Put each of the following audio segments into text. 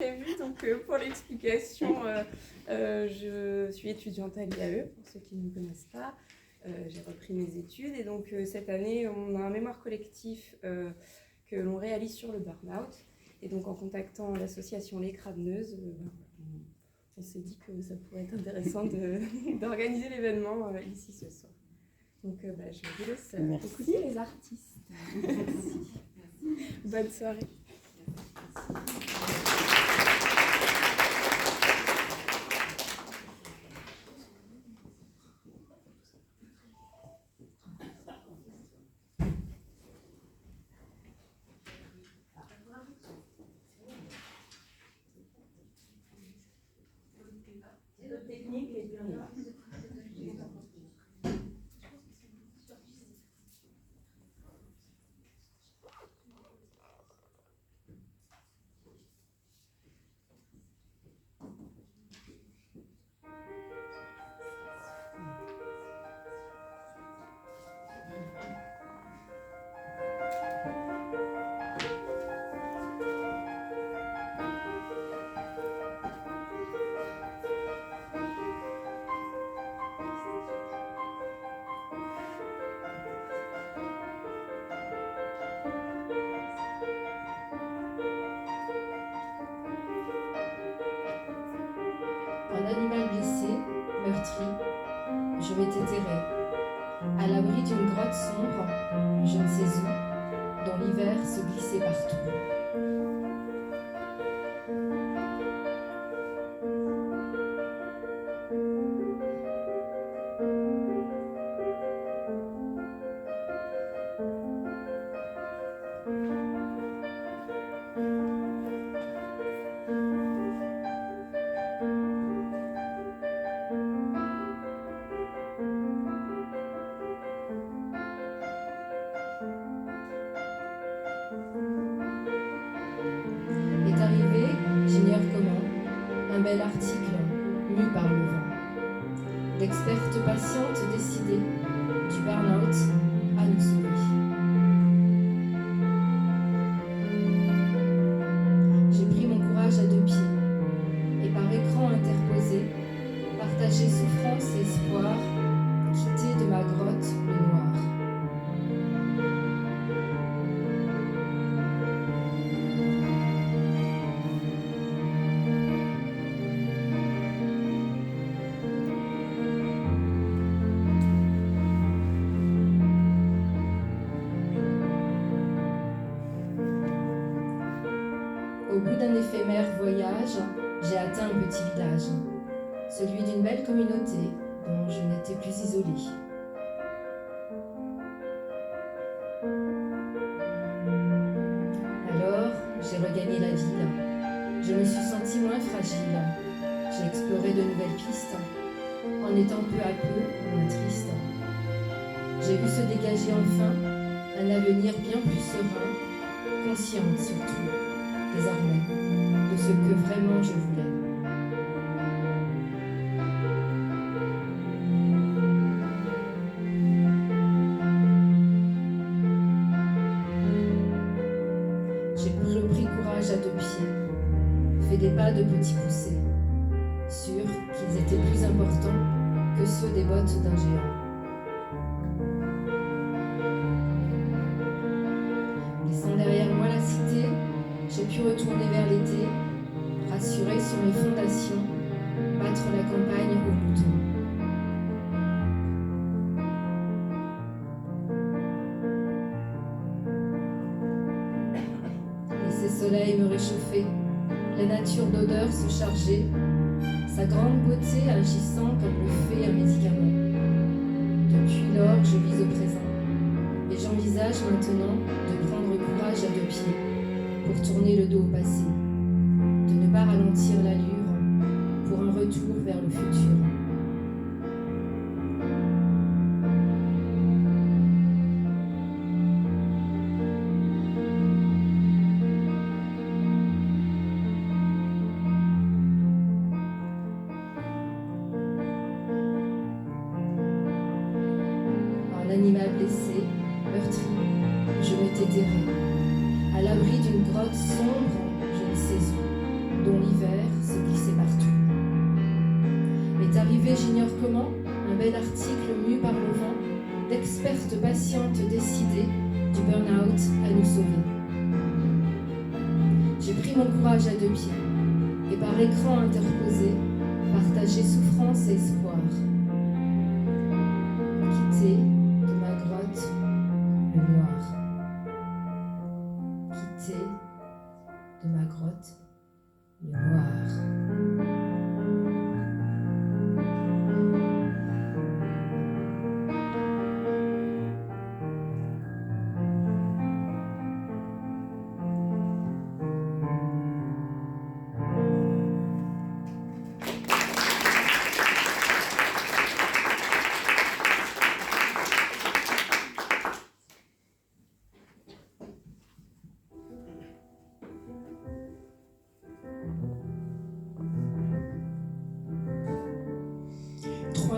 Donc pour l'explication, je suis étudiante à l'IAE, pour ceux qui ne me connaissent pas. J'ai repris mes études et donc cette année, on a un mémoire collectif que l'on réalise sur le burn-out. Et donc en contactant l'association Les Craveneuses, on s'est dit que ça pourrait être intéressant d'organiser l'événement ici ce soir. Donc je vous laisse écouter les artistes. Merci. Bonne soirée. Technique et bien là. Un animal blessé, meurtri, je m'étais terré, à l'abri d'une grotte sombre, je ne sais où, dont l'hiver se glissait partout. Est arrivé, j'ignore comment, un bel article, lu par le vent, d'expertes patientes décidées, du burn-out à nous sauver. J'ai pris mon courage à deux pieds, et par écran interposé, partagé souffrance et espoir, quitté de ma grotte le noir. Au bout d'un éphémère voyage, j'ai atteint un petit village, celui d'une belle communauté dont je n'étais plus isolée. Alors, j'ai regagné la ville. Je me suis sentie moins fragile. J'ai exploré de nouvelles pistes, en étant peu à peu moins triste. J'ai vu se dégager enfin un avenir bien plus serein, consciente surtout, désormais, de ce que vraiment je voulais. J'ai repris courage à deux pieds, fait des pas de petits poussés, sûr qu'ils étaient plus importants que ceux des bottes d'un géant. Laissant derrière moi la cité, j'ai pu retourner vers l'été, rassuré sur mes fondations, battre la campagne au mouton. Laisser soleil me réchauffer, la nature d'odeurs se charger, sa grande beauté agissant comme le fait un médicament. Depuis lors, je vis au présent, et j'envisage maintenant de prendre courage à deux pieds pour tourner le dos au passé, de ne pas ralentir l'allure pour un retour vers le futur. Un animal blessé, meurtri, je m'étais terré, à l'abri d'une grotte sombre, je ne sais où, dont arrivé, j'ignore comment, un bel article mu par le vent, d'expertes patientes décidées du burn-out à nous sauver. J'ai pris mon courage à deux pieds et par écran interposé, partagé souffrance et espoir. Quitter de ma grotte le noir. Quitter de ma grotte le noir.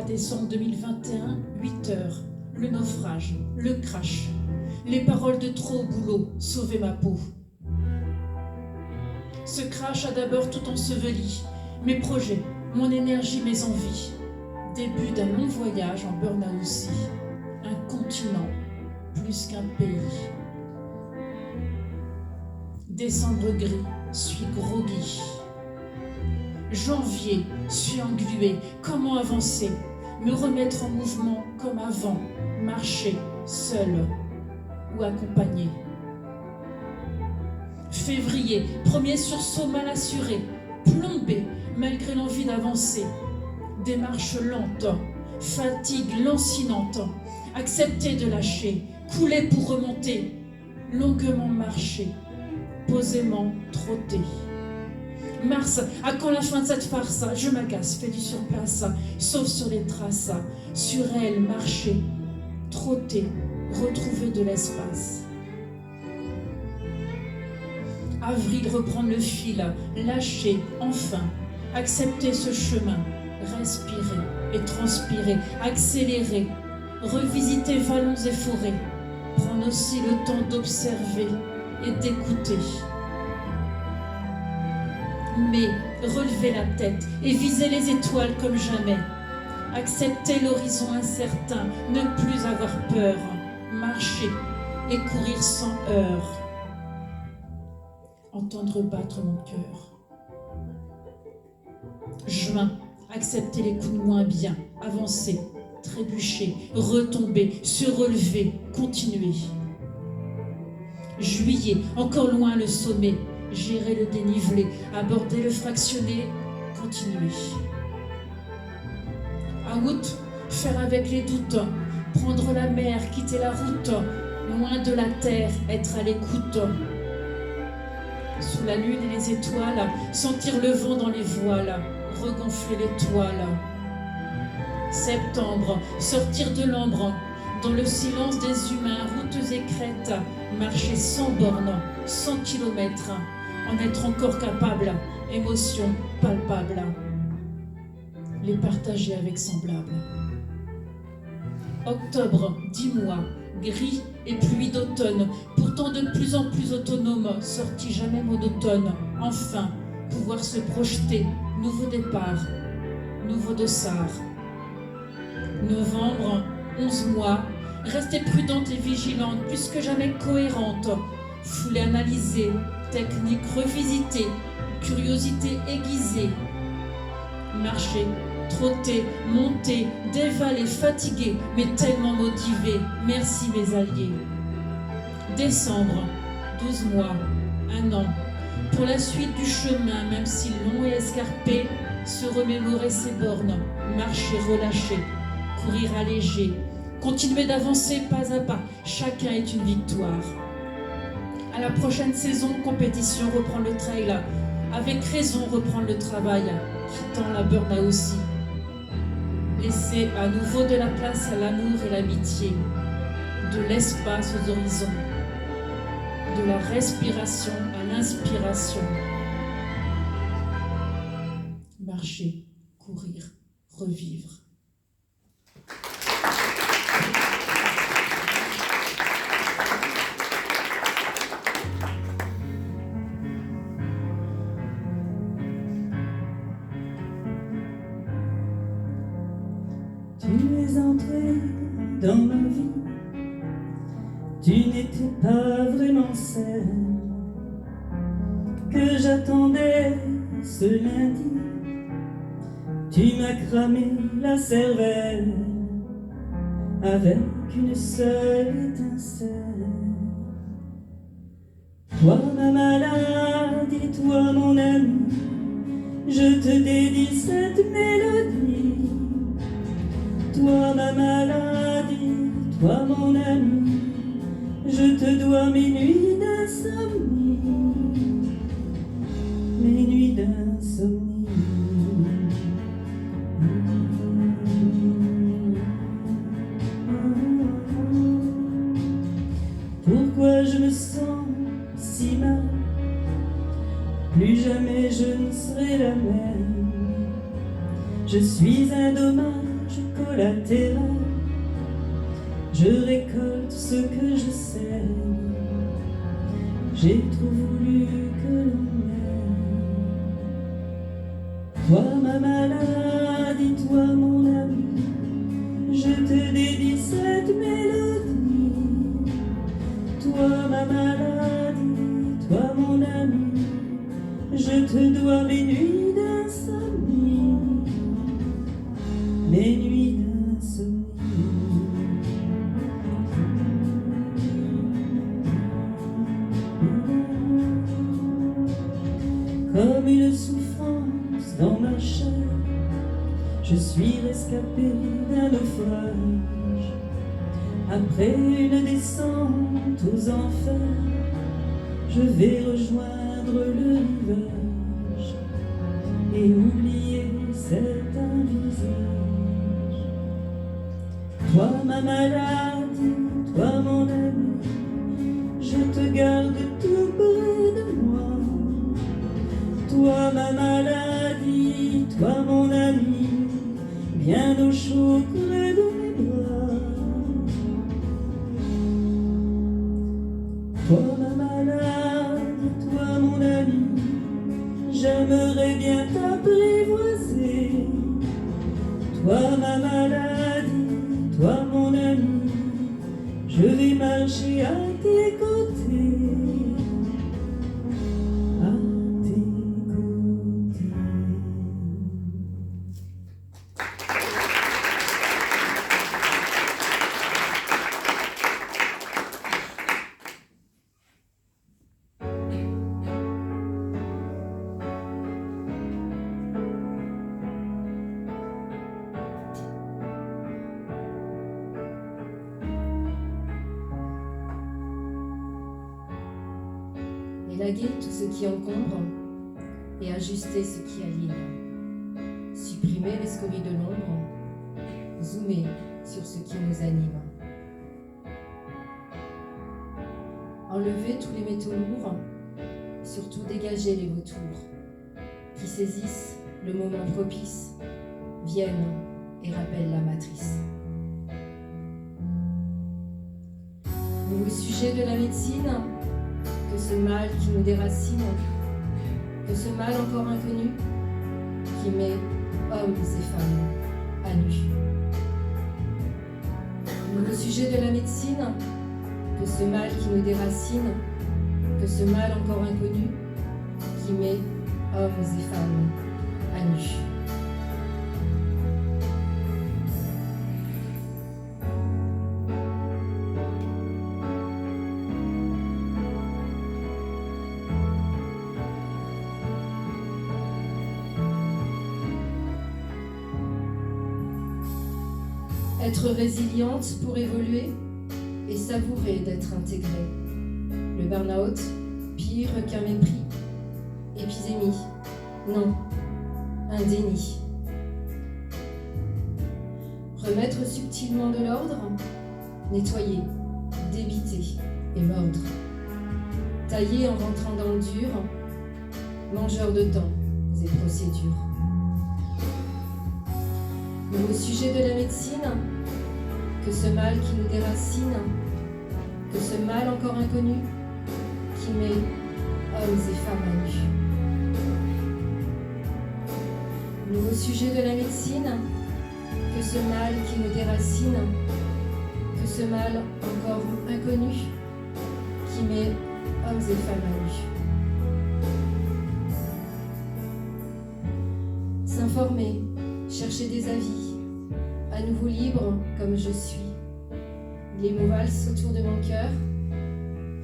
Décembre 2021, 8 heures, le naufrage, le crash, les paroles de trop au boulot, sauver ma peau. Ce crash a d'abord tout enseveli, mes projets, mon énergie, mes envies. Début d'un long voyage en burn-out aussi, un continent plus qu'un pays. Décembre gris, suis groggy. Janvier, suis englué, comment avancer? Me remettre en mouvement comme avant, marcher, seul ou accompagné. Février, premier sursaut mal assuré, plombé malgré l'envie d'avancer. Démarche lente, fatigue lancinante, accepter de lâcher, couler pour remonter, longuement marcher, posément trotter. Mars, à quand la fin de cette farce? Je m'agace, fais du surplace, sauf sur les traces, sur elle, marcher, trotter, retrouver de l'espace. Avril, reprendre le fil, lâcher, enfin, accepter ce chemin, respirer et transpirer, accélérer, revisiter vallons et forêts, prendre aussi le temps d'observer et d'écouter. Mais relever la tête et viser les étoiles comme jamais. Accepter l'horizon incertain, ne plus avoir peur, marcher et courir sans heurts. Entendre battre mon cœur. Juin, accepter les coups de moins bien, avancer, trébucher, retomber, se relever, continuer. Juillet, encore loin le sommet, gérer le dénivelé, aborder le fractionné, continuer. À août, faire avec les doutes, prendre la mer, quitter la route, loin de la terre, être à l'écoute. Sous la lune et les étoiles, sentir le vent dans les voiles, regonfler les toiles. Septembre, sortir de l'ombre, dans le silence des humains, routes et crêtes, marcher sans bornes, 100 kilomètres, en être encore capable, émotions palpables, les partager avec semblables. Octobre, 10 mois, gris et pluie d'automne, pourtant de plus en plus autonome, sorti jamais monotone, enfin, pouvoir se projeter, nouveau départ, nouveau dossard. Novembre, 11 mois, rester prudente et vigilante, plus que jamais cohérente, foulée analysée, technique revisitée, curiosité aiguisée. Marcher, trotter, monter, dévaler, fatigué, mais tellement motivé. Merci mes alliés. Décembre, 12 mois, 1 an. Pour la suite du chemin, même si long et escarpé, se remémorer ses bornes, marcher, relâcher, courir allégé, continuer d'avancer pas à pas. Chacun est une victoire. À la prochaine saison, compétition, reprendre le trail. Avec raison, reprendre le travail, quittant la burn-out aussi. Laisser à nouveau de la place à l'amour et l'amitié, de l'espace aux horizons, de la respiration à l'inspiration. Marcher, courir, revivre. Tu es entré dans ma vie, tu n'étais pas vraiment celle que j'attendais ce lundi. Tu m'as cramé la cervelle avec une seule étincelle. Toi ma maladie, toi mon ami, je te dédie cette mélodie. Toi ma maladie, toi mon ami, je te dois mes nuits d'insomnie, mes nuits d'insomnie. Pourquoi je me sens si mal? Plus jamais je ne serai la même. Je suis un dommage collatéral, je récolte ce que je sème. J'ai trop voulu que l'on m'aime. Toi ma maladie, toi mon ami, je te dédie cette mélodie. Toi ma maladie, toi mon ami, je te dois mes nuits d'insomnie, mes nuits d'insomnie. Comme une souffrance dans ma chair, je suis rescapé d'un naufrage. Après une descente aux enfers, je vais rejoindre le rivage et oublier certains visages. Toi ma maladie, toi mon ami, je te garde tout près de moi. Toi ma maladie, toi mon ami, bien au chaud près de mes bras. Toi ma maladie, toi mon ami, j'aimerais bien t'apprivoiser. Toi ma maladie, toi mon ami, je vais marcher à tes côtés. À tes côtés. Élaguer tout ce qui encombre et ajuster ce qui aligne. Supprimer les scories de l'ombre, zoomer sur ce qui nous anime. Enlever tous les métaux lourds, surtout dégager les vautours qui saisissent le moment propice, viennent et rappellent la matrice. Nouveau sujet de la médecine, que ce mal qui nous déracine, que ce mal encore inconnu, qui met hommes et femmes à nu. Nouveau sujet de la médecine, que ce mal qui nous déracine, que ce mal encore inconnu, qui met hommes et femmes à nu. Être résiliente pour évoluer et savourer d'être intégrée. Le burn-out, pire qu'un mépris. Épidémie, non, un déni. Remettre subtilement de l'ordre, nettoyer, débiter et mordre. Tailler en rentrant dans le dur, mangeur de temps et procédures. Nouveau sujet de la médecine, que ce mal qui nous déracine, que ce mal encore inconnu, qui met hommes et femmes à nu. Nouveau sujet de la médecine, que ce mal qui nous déracine, que ce mal encore inconnu qui met hommes et femmes à nu. S'informer, chercher des avis, à nouveau libre comme je suis. Les mots valsent autour de mon cœur,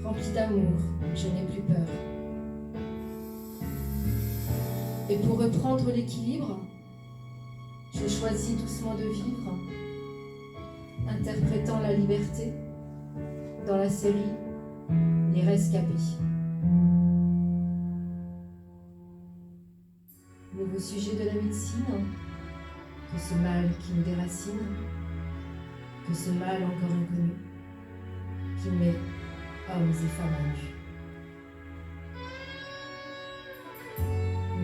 rempli d'amour, je n'ai plus peur. Et pour reprendre l'équilibre, je choisis doucement de vivre, interprétant la liberté dans la série Les Rescapés. Nouveau sujet de la médecine, que ce mal qui nous déracine, que ce mal encore inconnu, qui met hommes et femmes à nu.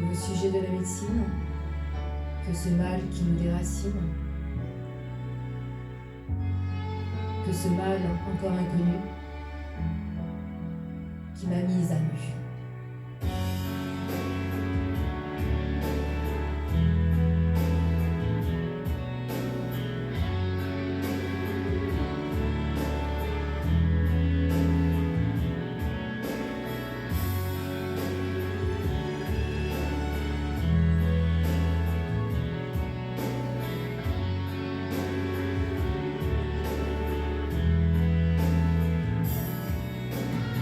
Nouveau sujet de la médecine, que ce mal qui nous déracine, que ce mal encore inconnu, qui m'a mise à nu.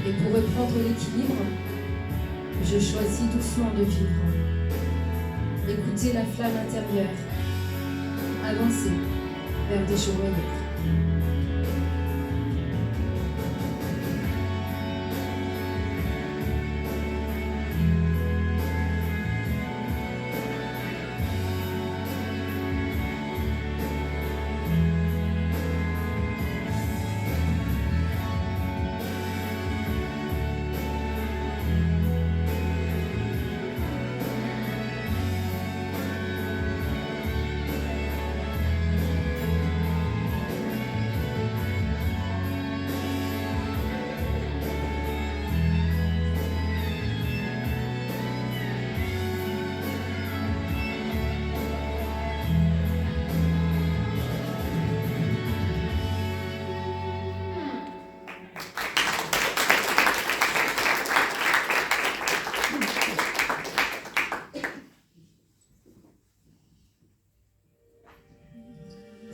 Et pour reprendre l'équilibre, je choisis doucement de vivre. Écouter la flamme intérieure, avancer vers des jours meilleurs.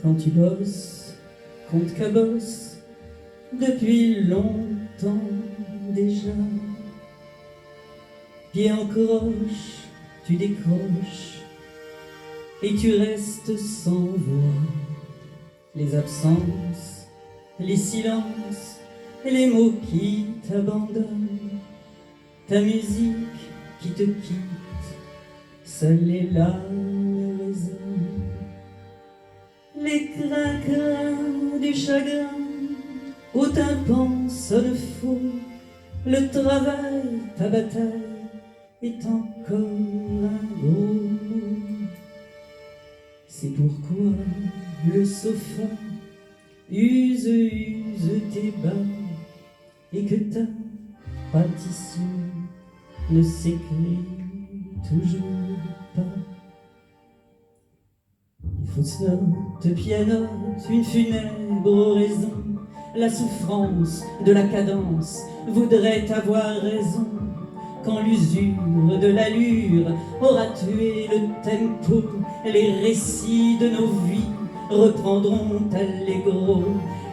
Quand tu bosses, qu'on te cabosse, depuis longtemps déjà. Pied en croche, tu décroches, et tu restes sans voix. Les absences, les silences, les mots qui t'abandonnent, ta musique qui te quitte, seules les larmes résonnent. Les crin-crins du chagrin au tympan sonne faux. Le travail, ta bataille est encore un gros mot. C'est pourquoi le sofa use tes bas et que ta partition ne s'écrit toujours pas. Fausse note, pianote, une funèbre oraison. La souffrance de la cadence voudrait avoir raison. Quand l'usure de l'allure aura tué le tempo, les récits de nos vies reprendront allegro.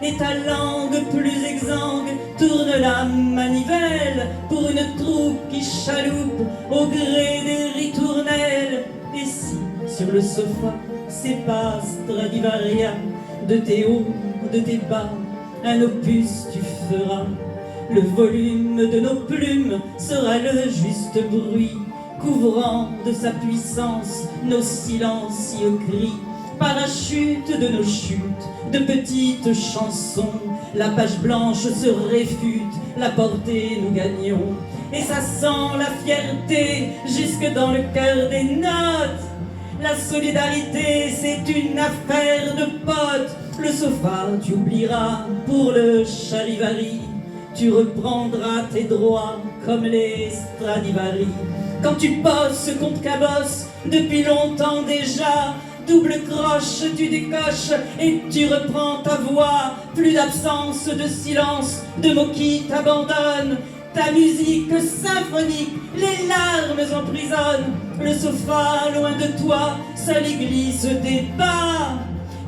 Et ta langue plus exsangue tourne la manivelle pour une troupe qui chaloupe au gré des ritournelles. Et si sur le sofa c'est pas Stradivaria, de tes hauts, de tes bas, un opus tu feras. Le volume de nos plumes sera le juste bruit, couvrant de sa puissance nos silencieux cris. Parachute de nos chutes, de petites chansons, la page blanche se réfute, la portée nous gagnons. Et ça sent la fierté jusque dans le cœur des notes. La solidarité, c'est une affaire de potes. Le sofa, tu oublieras pour le Charivari. Tu reprendras tes droits comme les Stradivari. Quand tu bosses, qu'on te cabosse depuis longtemps déjà, double croche, tu décoches et tu reprends ta voix. Plus d'absence, de silence, de mots qui t'abandonnent. Ta musique symphonique, les larmes emprisonnent. Le sofa loin de toi, seul y glisse des pas.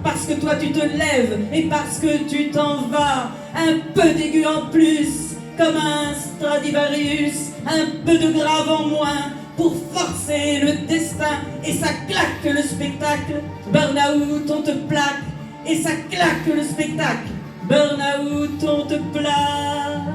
Parce que toi tu te lèves et parce que tu t'en vas. Un peu d'aigu en plus, comme un Stradivarius. Un peu de grave en moins pour forcer le destin. Et ça claque le spectacle, burn-out on te plaque. Et ça claque le spectacle, burn-out on te plaque.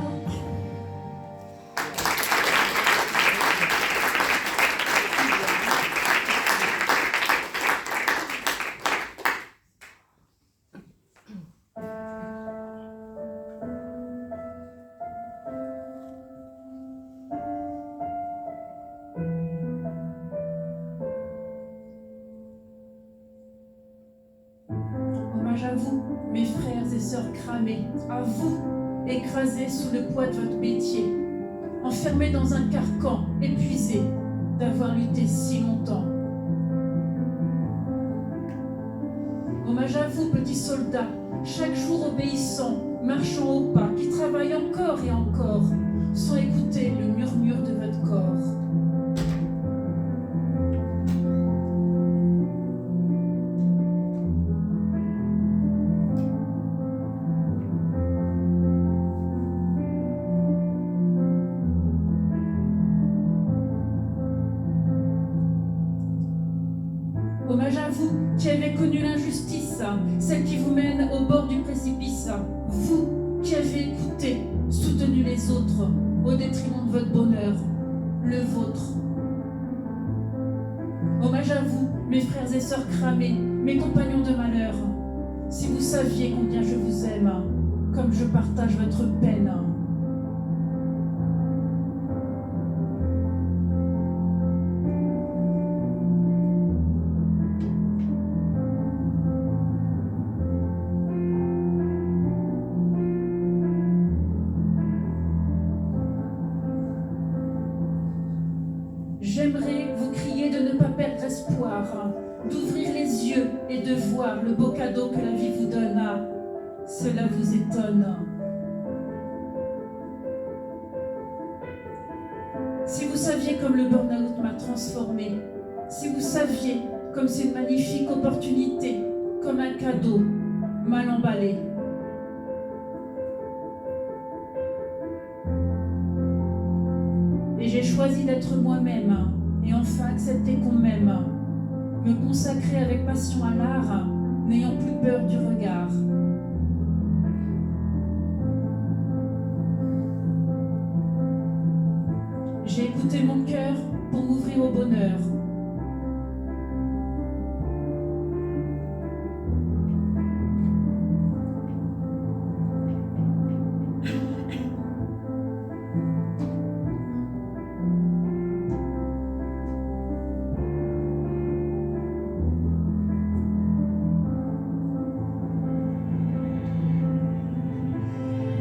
Hommage à vous, mes frères et sœurs cramés, à vous, écrasés sous le poids de votre métier, enfermés dans un carcan, épuisés d'avoir lutté si longtemps. Hommage à vous, petits soldats, chaque jour obéissants, marchant au pas, qui travaillent encore et encore, sans écouter le murmure de votre corps. Hommage à vous qui avez connu l'injustice, celle qui vous mène au bord du précipice. Vous qui avez écouté, soutenu les autres au détriment de votre bonheur, le vôtre. Hommage à vous, mes frères et sœurs cramés, mes compagnons de malheur. Si vous saviez combien je vous aime, comme je partage votre peine. J'aimerais vous crier de ne pas perdre espoir, d'ouvrir les yeux et de voir le beau cadeau que la vie vous donne. Cela vous étonne. Si vous saviez comme le burn-out m'a transformé, si vous saviez comme c'est une magnifique opportunité, comme un cadeau mal emballé. Et j'ai choisi d'être moi-même et enfin accepter qu'on m'aime. Me consacrer avec passion à l'art, n'ayant plus peur du regard. J'ai écouté mon cœur pour m'ouvrir au bonheur.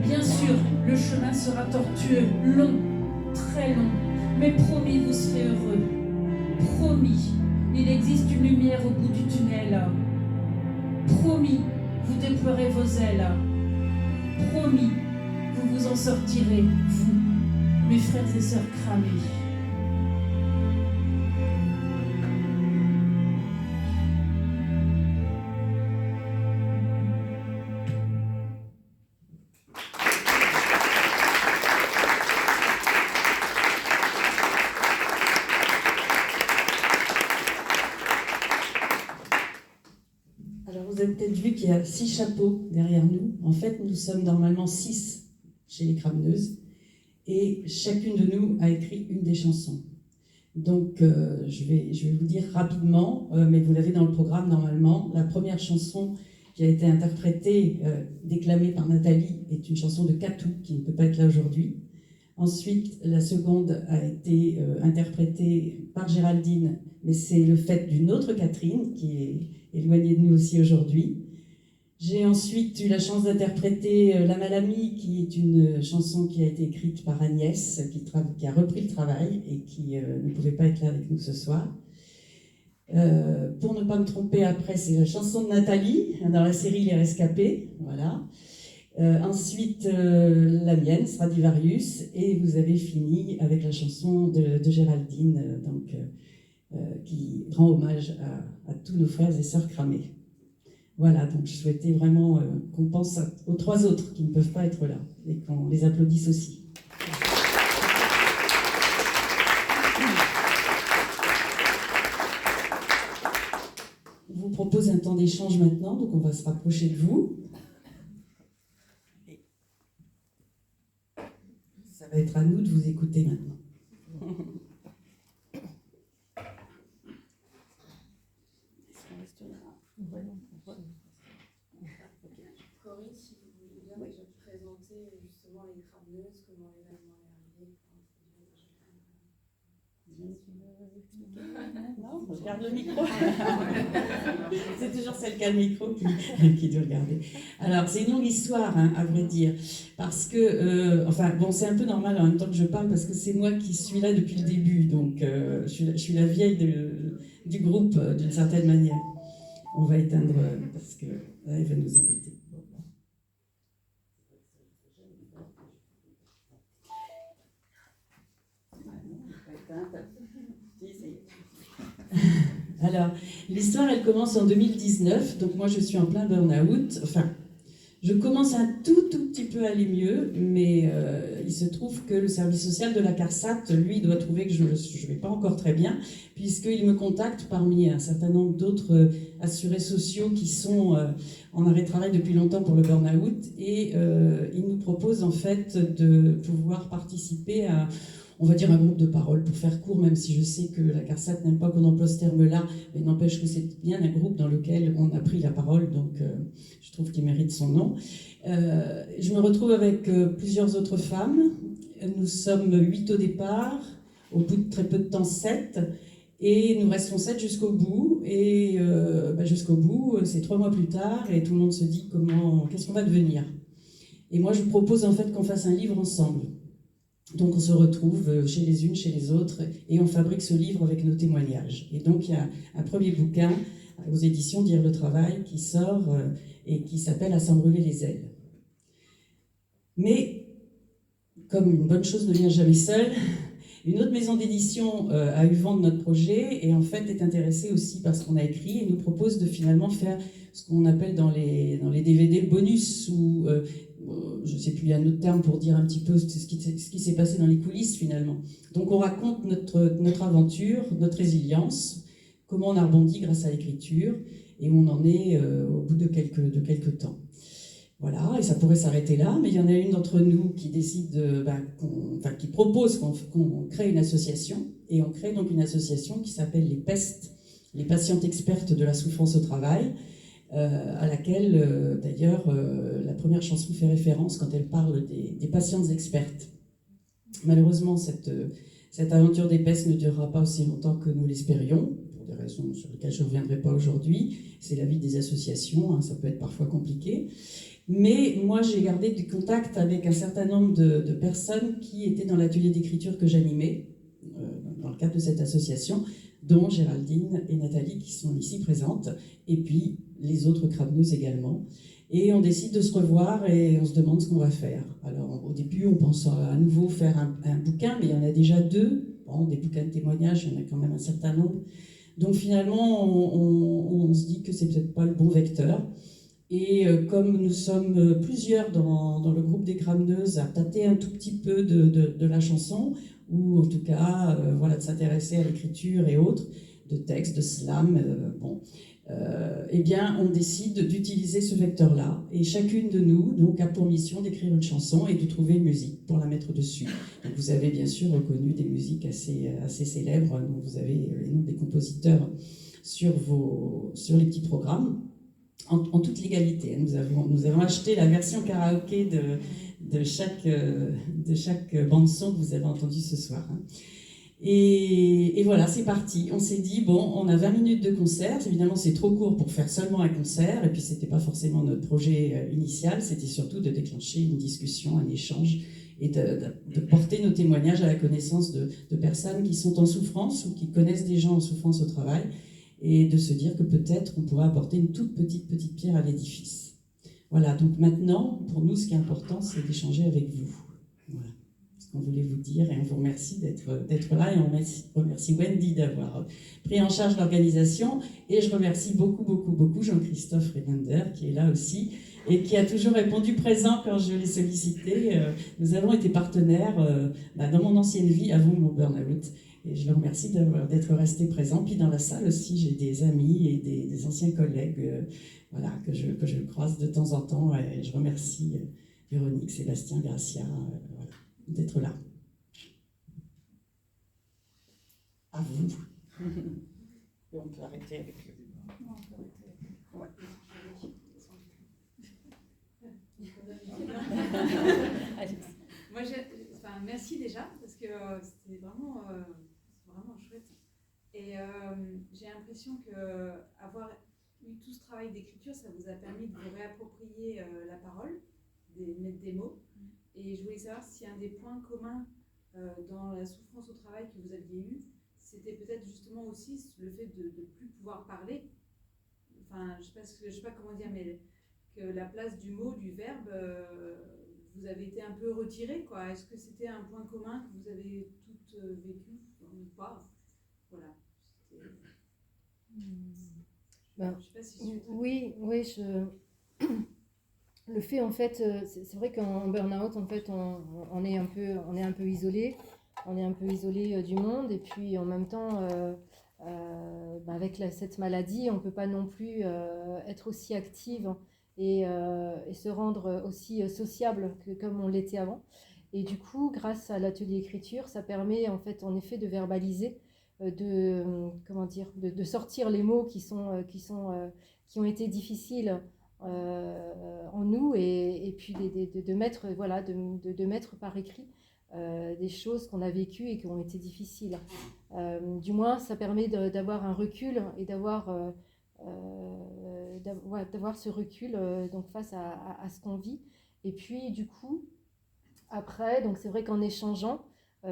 Bien sûr, le chemin sera tortueux, long, très long, mais promis, vous serez heureux. Promis, il existe une lumière au bout du tunnel. Promis, vous déploierez vos ailes. Promis, vous vous en sortirez, vous, mes frères et sœurs cramés. Vous avez peut-être vu qu'il y a 6 chapeaux derrière nous. En fait, nous sommes normalement 6 chez les Crameneuses et chacune de nous a écrit une des chansons. Donc, je vais vous dire rapidement, mais vous l'avez dans le programme normalement. La première chanson qui a été interprétée, déclamée par Nathalie, est une chanson de Catou, qui ne peut pas être là aujourd'hui. Ensuite, la seconde a été interprétée par Géraldine, mais c'est le fait d'une autre Catherine, qui est éloignée de nous aussi aujourd'hui. J'ai ensuite eu la chance d'interpréter La Malamie, qui est une chanson qui a été écrite par Agnès, qui a repris le travail et qui ne pouvait pas être là avec nous ce soir. Pour ne pas me tromper après, c'est la chanson de Nathalie, dans la série Les Rescapés, voilà. Ensuite, la mienne, Stradivarius, et vous avez fini avec la chanson de Géraldine, qui rend hommage à tous nos frères et sœurs cramés. Voilà, donc je souhaitais vraiment qu'on pense aux 3 autres qui ne peuvent pas être là, et qu'on les applaudisse aussi. Je vous propose un temps d'échange maintenant, donc on va se rapprocher de vous. Ça va être à nous de vous écouter maintenant. Corinne, si vous voulez bien déjà présenter justement les crameuses, comment l'événement est arrivé. Non, on regarde le micro. C'est toujours celle qui a le micro qui doit regarder. Alors, c'est une longue histoire, hein, à vrai dire, parce que, c'est un peu normal en même temps que je parle, parce que c'est moi qui suis là depuis le début, donc je suis la vieille du groupe, d'une certaine manière. On va éteindre, parce que là, elle va nous embêter. Alors, l'histoire, elle commence en 2019, donc moi je suis en plein burn-out. Enfin, je commence un tout petit peu à aller mieux, mais il se trouve que le service social de la CARSAT, lui, doit trouver que je ne vais pas encore très bien, puisqu'il me contacte parmi un certain nombre d'autres assurés sociaux qui sont en arrêt de travail depuis longtemps pour le burn-out, et il nous propose en fait de pouvoir participer à, on va dire, un groupe de parole, pour faire court, même si je sais que la CARSAT n'aime pas qu'on emploie ce terme-là, mais n'empêche que c'est bien un groupe dans lequel on a pris la parole, donc je trouve qu'il mérite son nom. Je me retrouve avec plusieurs autres femmes. Nous sommes 8 au départ, au bout de très peu de temps 7, et nous restons 7 jusqu'au bout, et jusqu'au bout, c'est 3 mois plus tard, et tout le monde se dit qu'est-ce qu'on va devenir. Et moi je propose en fait qu'on fasse un livre ensemble. Donc on se retrouve chez les unes, chez les autres, et on fabrique ce livre avec nos témoignages. Et donc il y a un premier bouquin aux éditions Dire le Travail qui sort et qui s'appelle « À s'en brûler les ailes ». Mais, comme une bonne chose ne vient jamais seule, une autre maison d'édition a eu vent de notre projet et en fait est intéressée aussi par ce qu'on a écrit et nous propose de finalement faire ce qu'on appelle dans les DVD bonus, ou je ne sais plus, il y a un autre terme pour dire un petit peu ce qui s'est passé dans les coulisses finalement. Donc on raconte notre aventure, notre résilience, comment on a rebondi grâce à l'écriture, et où on en est au bout de quelques temps. Voilà, et ça pourrait s'arrêter là, mais il y en a une d'entre nous qui décide, qui propose qu'on crée une association, et on crée donc une association qui s'appelle les PEST, les patientes expertes de la souffrance au travail, à laquelle d'ailleurs la première chanson fait référence quand elle parle des patientes expertes. Malheureusement, cette aventure des PEST ne durera pas aussi longtemps que nous l'espérions, pour des raisons sur lesquelles je ne reviendrai pas aujourd'hui. C'est la vie des associations, hein, ça peut être parfois compliqué. Mais moi, j'ai gardé du contact avec un certain nombre de personnes qui étaient dans l'atelier d'écriture que j'animais, dans le cadre de cette association, dont Géraldine et Nathalie, qui sont ici présentes, et puis les autres crameneuses également. Et on décide de se revoir et on se demande ce qu'on va faire. Alors, au début, on pense à nouveau faire un bouquin, mais il y en a déjà 2. Bon, des bouquins de témoignages, il y en a quand même un certain nombre. Donc finalement, on se dit que c'est peut-être pas le bon vecteur. Et comme nous sommes plusieurs dans le groupe des crameneuses à tâter un tout petit peu de la chanson, ou en tout cas de s'intéresser à l'écriture et autres, de textes, de slam, eh bien on décide d'utiliser ce vecteur-là. Et chacune de nous donc, a pour mission d'écrire une chanson et de trouver une musique pour la mettre dessus. Donc, vous avez bien sûr reconnu des musiques assez célèbres, donc vous avez les noms des compositeurs sur les petits programmes. En toute légalité. Nous avons acheté la version karaoké de chaque bande-son que vous avez entendu ce soir. Et voilà, c'est parti. On s'est dit, bon, on a 20 minutes de concert. Évidemment, c'est trop court pour faire seulement un concert. Et puis, c'était pas forcément notre projet initial. C'était surtout de déclencher une discussion, un échange et de porter nos témoignages à la connaissance de personnes qui sont en souffrance ou qui connaissent des gens en souffrance au travail et de se dire que peut-être on pourrait apporter une toute petite pierre à l'édifice. Voilà, donc maintenant, pour nous, ce qui est important, c'est d'échanger avec vous. Voilà ce qu'on voulait vous dire, et on vous remercie d'être là, et on remercie Wendy d'avoir pris en charge l'organisation, et je remercie beaucoup Jean-Christophe Regander, qui est là aussi, et qui a toujours répondu présent quand je l'ai sollicité. Nous avons été partenaires dans mon ancienne vie, avant mon burn-out, et je le remercie d'être resté présent. Puis dans la salle aussi, j'ai des amis et des anciens collègues voilà, que je croise de temps en temps, et je remercie Véronique, Sébastien, Gracia, voilà, d'être là. À vous. Et on peut arrêter avec le... Ouais. Moi, merci déjà, parce que c'était vraiment chouette. Et j'ai l'impression qu'avoir eu tout ce travail d'écriture, ça vous a permis de vous réapproprier la parole, de mettre des mots. Et je voulais savoir si un des points communs dans la souffrance au travail que vous aviez eu, c'était peut-être justement aussi le fait de ne plus pouvoir parler. Enfin, je sais pas comment dire, mais que la place du mot, du verbe, vous avez été un peu retiré, quoi. Est-ce que c'était un point commun que vous avez toutes vécu ou pas? Voilà. Ben, je sais pas si oui, le fait, en fait, c'est vrai qu'en burn-out, en fait, on est un peu isolé. On est un peu isolé du monde, et puis en même temps, avec cette maladie, on ne peut pas non plus être aussi active et se rendre aussi sociable comme on l'était avant. Et du coup, grâce à l'atelier écriture, ça permet en fait, en effet, de verbaliser, de sortir les mots qui ont été difficiles en nous, et puis de mettre, voilà, de mettre par écrit des choses qu'on a vécues et qui ont été difficiles. Du moins, ça permet d'avoir un recul et d'avoir ce recul donc face à ce qu'on vit. Et puis, du coup, après, donc c'est vrai qu'en échangeant,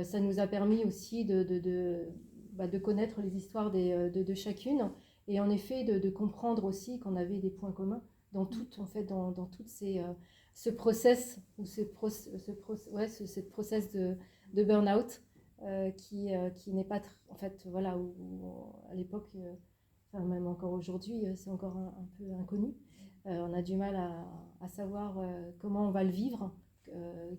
ça nous a permis aussi de connaître les histoires de chacune, et en effet de comprendre aussi qu'on avait des points communs dans toutes ce process, ou cette process de burn-out qui n'est pas en fait, voilà, où à l'époque, enfin même encore aujourd'hui, c'est encore un peu inconnu. On a du mal à savoir comment on va le vivre,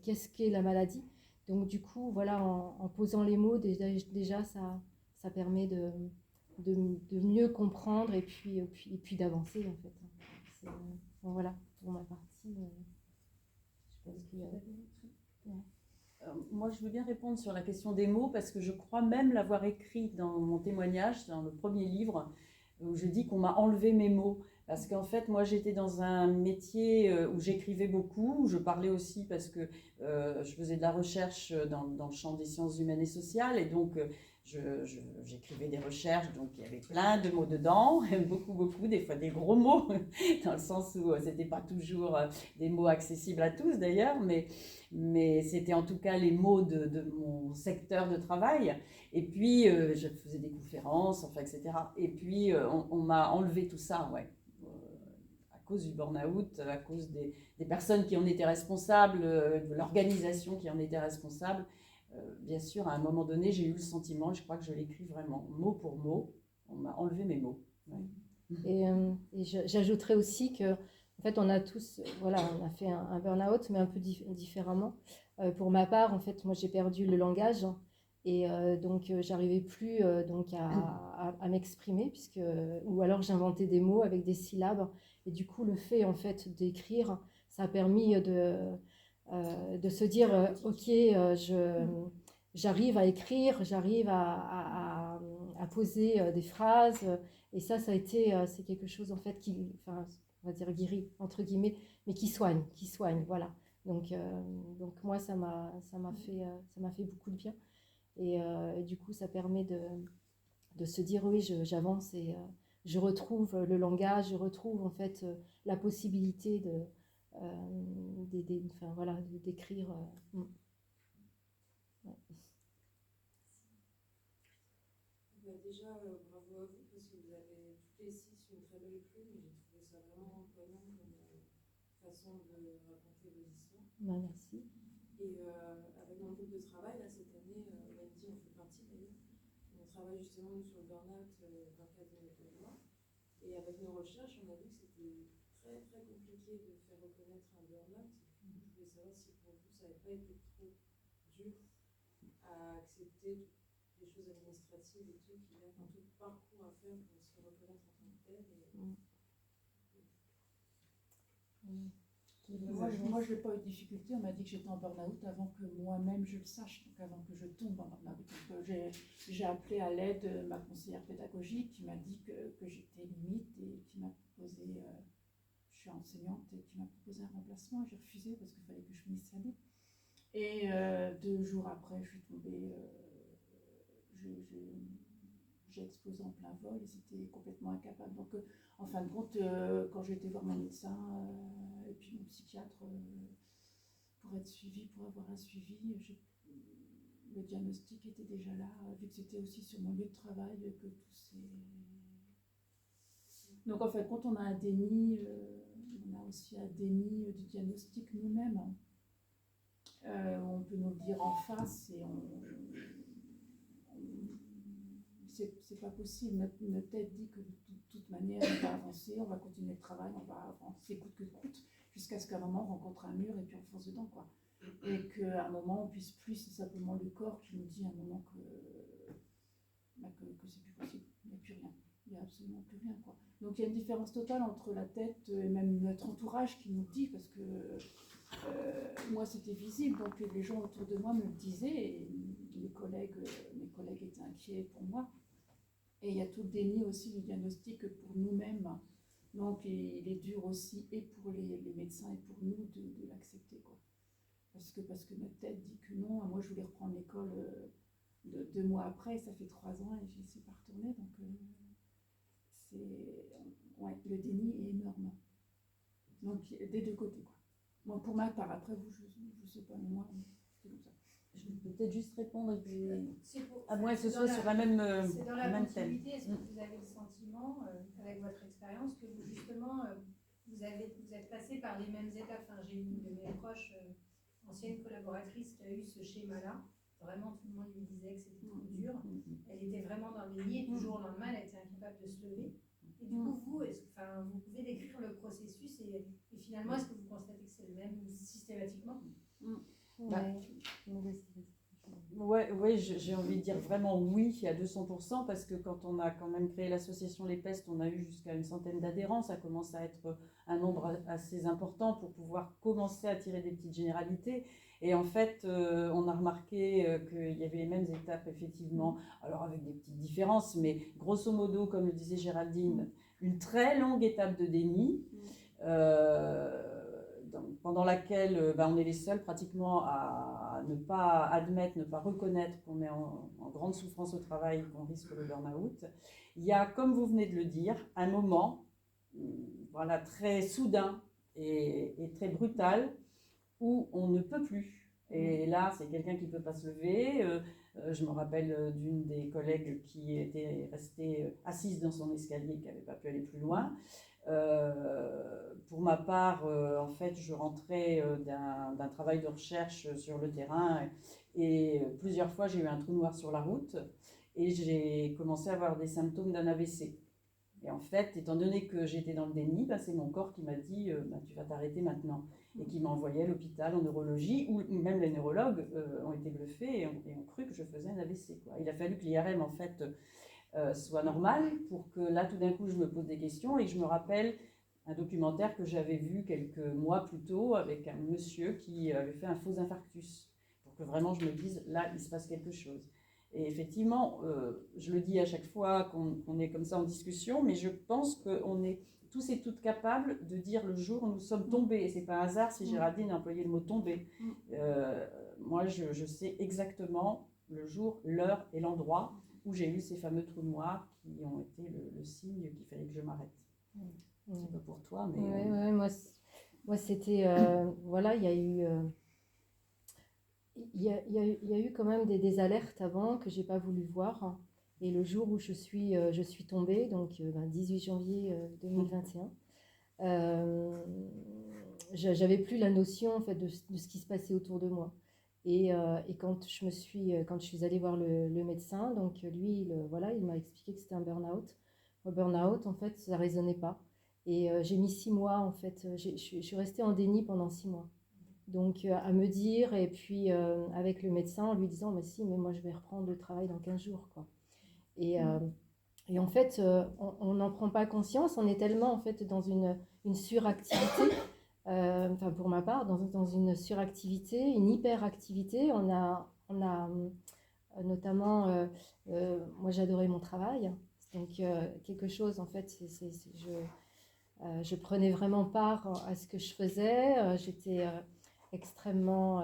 qu'est-ce qu'est la maladie. Donc du coup, voilà, en posant les mots, déjà ça permet de mieux comprendre, et puis d'avancer, en fait. Bon, voilà, pour ma partie. Je pense qu'il y a... Moi, je veux bien répondre sur la question des mots, parce que je crois même l'avoir écrit dans mon témoignage, dans le premier livre, où je dis qu'on m'a enlevé mes mots. Parce qu'en fait, moi, j'étais dans un métier où j'écrivais beaucoup, où je parlais aussi parce que je faisais de la recherche dans le champ des sciences humaines et sociales, et donc j'écrivais des recherches, donc il y avait plein de mots dedans, beaucoup, des fois des gros mots, dans le sens où c'était pas toujours des mots accessibles à tous d'ailleurs, mais c'était en tout cas les mots de mon secteur de travail. Et puis je faisais des conférences, enfin, etc. Et puis on m'a enlevé tout ça, ouais. À cause du burn-out, à cause des personnes qui en étaient responsables, de l'organisation qui en était responsable. Bien sûr, à un moment donné, j'ai eu le sentiment, je crois que je l'écris vraiment, mot pour mot, on m'a enlevé mes mots. Ouais. Et j'ajouterais aussi que, en fait, on a tous, voilà, on a fait un burn-out, mais un peu différemment. Pour ma part, en fait, moi, j'ai perdu le langage, et donc j'arrivais plus donc à m'exprimer, ou alors j'inventais des mots avec des syllabes, et du coup, le fait, en fait, d'écrire, ça a permis de se dire ok, j'arrive à écrire, j'arrive à poser des phrases, et ça a été c'est quelque chose, en fait, qui, enfin, on va dire guéri entre guillemets, mais qui soigne, voilà. Donc moi, ça m'a fait beaucoup de bien, et du coup ça permet de se dire oui, j'avance, et je retrouve le langage, je retrouve, en fait, la possibilité enfin, voilà, d'écrire. Ouais. Déjà, bravo à vous, parce que vous vous avez toutes les six une très belle plume et j'ai trouvé ça vraiment prenant comme façon de raconter vos histoires. Merci. Et avec mon groupe de travail, là, cette année, Wendy, on fait partie d'ailleurs. On travaille justement nous, sur le burn-out dans le cadre de notre loi. Et avec nos recherches, on a vu que c'était très très compliqué de faire reconnaître un burn-out. Je voulais savoir si pour vous, ça n'avait pas été trop dur à accepter les choses administratives et tout, qu'il y a tout le parcours à faire pour se reconnaître en tant que tel. Moi, je n'ai pas eu de difficulté. On m'a dit que j'étais en burn-out avant que moi-même je le sache, donc avant que je tombe en burn-out. Donc, j'ai appelé à l'aide ma conseillère pédagogique qui m'a dit que j'étais limite et qui m'a proposé, je suis enseignante, et qui m'a proposé un remplacement. J'ai refusé parce qu'il fallait que je finisse l'année. Et 2 jours après, je suis tombée, j'ai explosé en plein vol et c'était complètement incapable. Donc, en fin de compte, quand j'ai été voir mon médecin et puis mon psychiatre pour être suivie, pour avoir un suivi, le diagnostic était déjà là, vu que c'était aussi sur mon lieu de travail que tout s'est... Donc, en fait, quand on a un déni, on a aussi un déni du diagnostic nous-mêmes. On peut nous le dire en face et c'est pas possible. Notre tête dit que de toute manière, on va avancer, on va continuer le travail, on va avancer coûte que coûte, jusqu'à ce qu'à un moment, on rencontre un mur et puis on fonce dedans, quoi. Et qu'à un moment, on puisse plus, c'est simplement le corps qui nous dit à un moment que c'est plus possible, il n'y a plus rien. Il n'y a absolument plus rien, quoi. Donc il y a une différence totale entre la tête et même notre entourage qui nous dit, parce que moi c'était visible, donc les gens autour de moi me le disaient, et mes collègues étaient inquiets pour moi. Et il y a tout le déni aussi du diagnostic pour nous-mêmes. Donc il est dur aussi, et pour les médecins et pour nous, de l'accepter, quoi. Parce que notre tête dit que non. Moi je voulais reprendre l'école 2 mois après, ça fait 3 ans et je ne suis pas retournée. Donc le déni est énorme. Donc des 2 côtés, quoi. Moi, pour ma part, après vous, je ne sais pas, mais moi, c'est comme ça. Je peux peut-être juste répondre, et puis, à C'est moins que ce soit sur la même c'est dans la même thème. continuité. Est-ce que vous avez le sentiment, avec votre expérience, que vous, justement, vous êtes passé par les mêmes étapes? Enfin, j'ai une de mes proches, ancienne collaboratrice, qui a eu ce schéma-là. Vraiment, tout le monde lui disait que c'était trop dur. Elle était vraiment dans le déni, et du jour au lendemain, elle était incapable de se lever. Et du coup, vous pouvez décrire le processus et finalement, est-ce que vous constatez que c'est le même systématiquement? Ouais, j'ai envie de dire vraiment oui à 200%, parce que quand on a quand même créé l'association Les Pestes, on a eu jusqu'à une centaine d'adhérents. Ça commence à être un nombre assez important pour pouvoir commencer à tirer des petites généralités. Et en fait, on a remarqué qu'il y avait les mêmes étapes, effectivement, alors avec des petites différences, mais grosso modo, comme le disait Géraldine, une très longue étape de déni, pendant laquelle on est les seuls pratiquement à ne pas admettre, ne pas reconnaître qu'on est en grande souffrance au travail, qu'on risque le burn-out. Il y a, comme vous venez de le dire, un moment voilà, très soudain et très brutal où on ne peut plus. Et là, c'est quelqu'un qui ne peut pas se lever. Je me rappelle d'une des collègues qui était restée assise dans son escalier, qui n'avait pas pu aller plus loin. Pour ma part, en fait, je rentrais d'un travail de recherche sur le terrain et plusieurs fois, j'ai eu un trou noir sur la route et j'ai commencé à avoir des symptômes d'un AVC. Et en fait, étant donné que j'étais dans le déni, c'est mon corps qui m'a dit tu vas t'arrêter maintenant, et qui m'a envoyé à l'hôpital en neurologie, où même les neurologues ont été bluffés et ont cru que je faisais un AVC, quoi. Il a fallu que l'IRM en fait soit normal pour que là tout d'un coup je me pose des questions et que je me rappelle un documentaire que j'avais vu quelques mois plus tôt avec un monsieur qui avait fait un faux infarctus, pour que vraiment je me dise là il se passe quelque chose. Et effectivement, je le dis à chaque fois qu'on est comme ça en discussion, mais je pense qu'on est tous et toutes capables de dire le jour où nous sommes tombés. Et ce n'est pas un hasard si Géraldine a employé le mot tomber. Moi, je sais exactement le jour, l'heure et l'endroit où j'ai eu ces fameux trous noirs qui ont été le signe qu'il fallait que je m'arrête. C'est pas pour toi, mais... Ouais, moi c'était... voilà, il y a eu... Il y a eu quand même des alertes avant que j'ai pas voulu voir. Et le jour où je suis tombée, donc 18 janvier 2021, j'avais plus la notion en fait de ce qui se passait autour de moi. Et quand je suis allée voir le médecin, donc lui, il m'a expliqué que c'était un burn-out. Le burn-out, en fait, ça résonnait pas. Et j'ai mis 6 mois, en fait, je suis restée en déni pendant 6 mois. Donc à me dire, et puis avec le médecin, en lui disant, mais si, mais moi je vais reprendre le travail dans 15 jours, quoi. Et, en fait, on n'en prend pas conscience, on est tellement en fait dans une suractivité, enfin pour ma part, dans une suractivité, une hyperactivité. On a notamment, moi j'adorais mon travail, donc quelque chose en fait, je prenais vraiment part à ce que je faisais, j'étais extrêmement,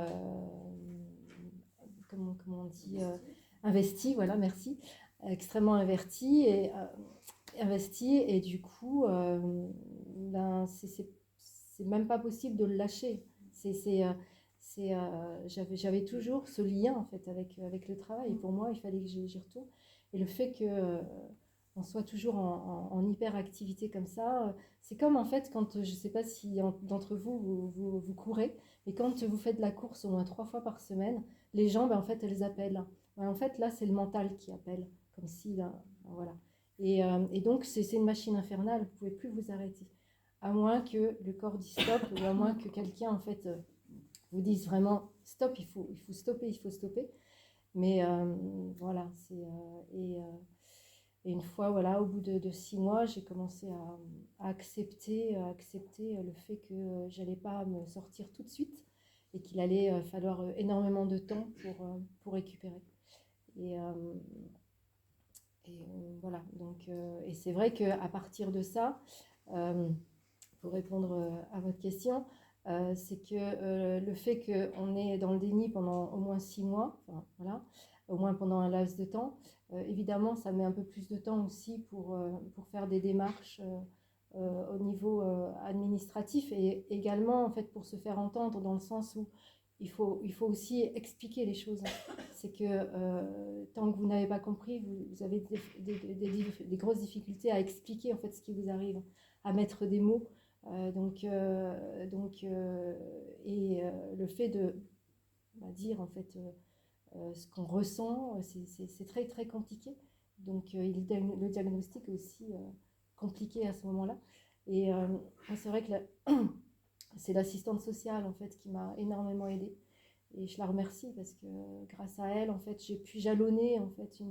comment on dit, investie, voilà, merci, extrêmement investie et du coup, c'est même pas possible de le lâcher. J'avais toujours ce lien en fait avec le travail, et pour moi il fallait que j'y retourne. Et le fait que on soit toujours en hyperactivité comme ça, c'est comme en fait quand, je sais pas si d'entre vous courez, mais quand vous faites de la course au moins 3 fois par semaine, les jambes en fait elles appellent. En fait là c'est le mental qui appelle, comme si là, voilà. Et donc c'est une machine infernale, vous pouvez plus vous arrêter, à moins que le corps dise stop, ou à moins que quelqu'un en fait vous dise vraiment stop, il faut stopper. Mais voilà, et une fois, voilà, au bout de 6 mois, j'ai commencé à accepter le fait que j'allais pas me sortir tout de suite, et qu'il allait falloir énormément de temps pour récupérer. Et voilà, donc, et c'est vrai qu'à partir de ça, pour répondre à votre question, c'est que le fait qu'on est dans le déni pendant au moins 6 mois, enfin, voilà, au moins pendant un laps de temps, évidemment ça met un peu plus de temps aussi pour faire des démarches au niveau administratif, et également en fait pour se faire entendre, dans le sens où il faut aussi expliquer les choses. C'est que tant que vous n'avez pas compris, vous avez des grosses difficultés à expliquer en fait ce qui vous arrive, à mettre des mots. Le fait de dire en fait ce qu'on ressent, c'est très très compliqué. Donc le diagnostic est aussi compliqué à ce moment-là. Et c'est vrai que c'est l'assistante sociale en fait qui m'a énormément aidée, et je la remercie parce que grâce à elle en fait j'ai pu jalonner en fait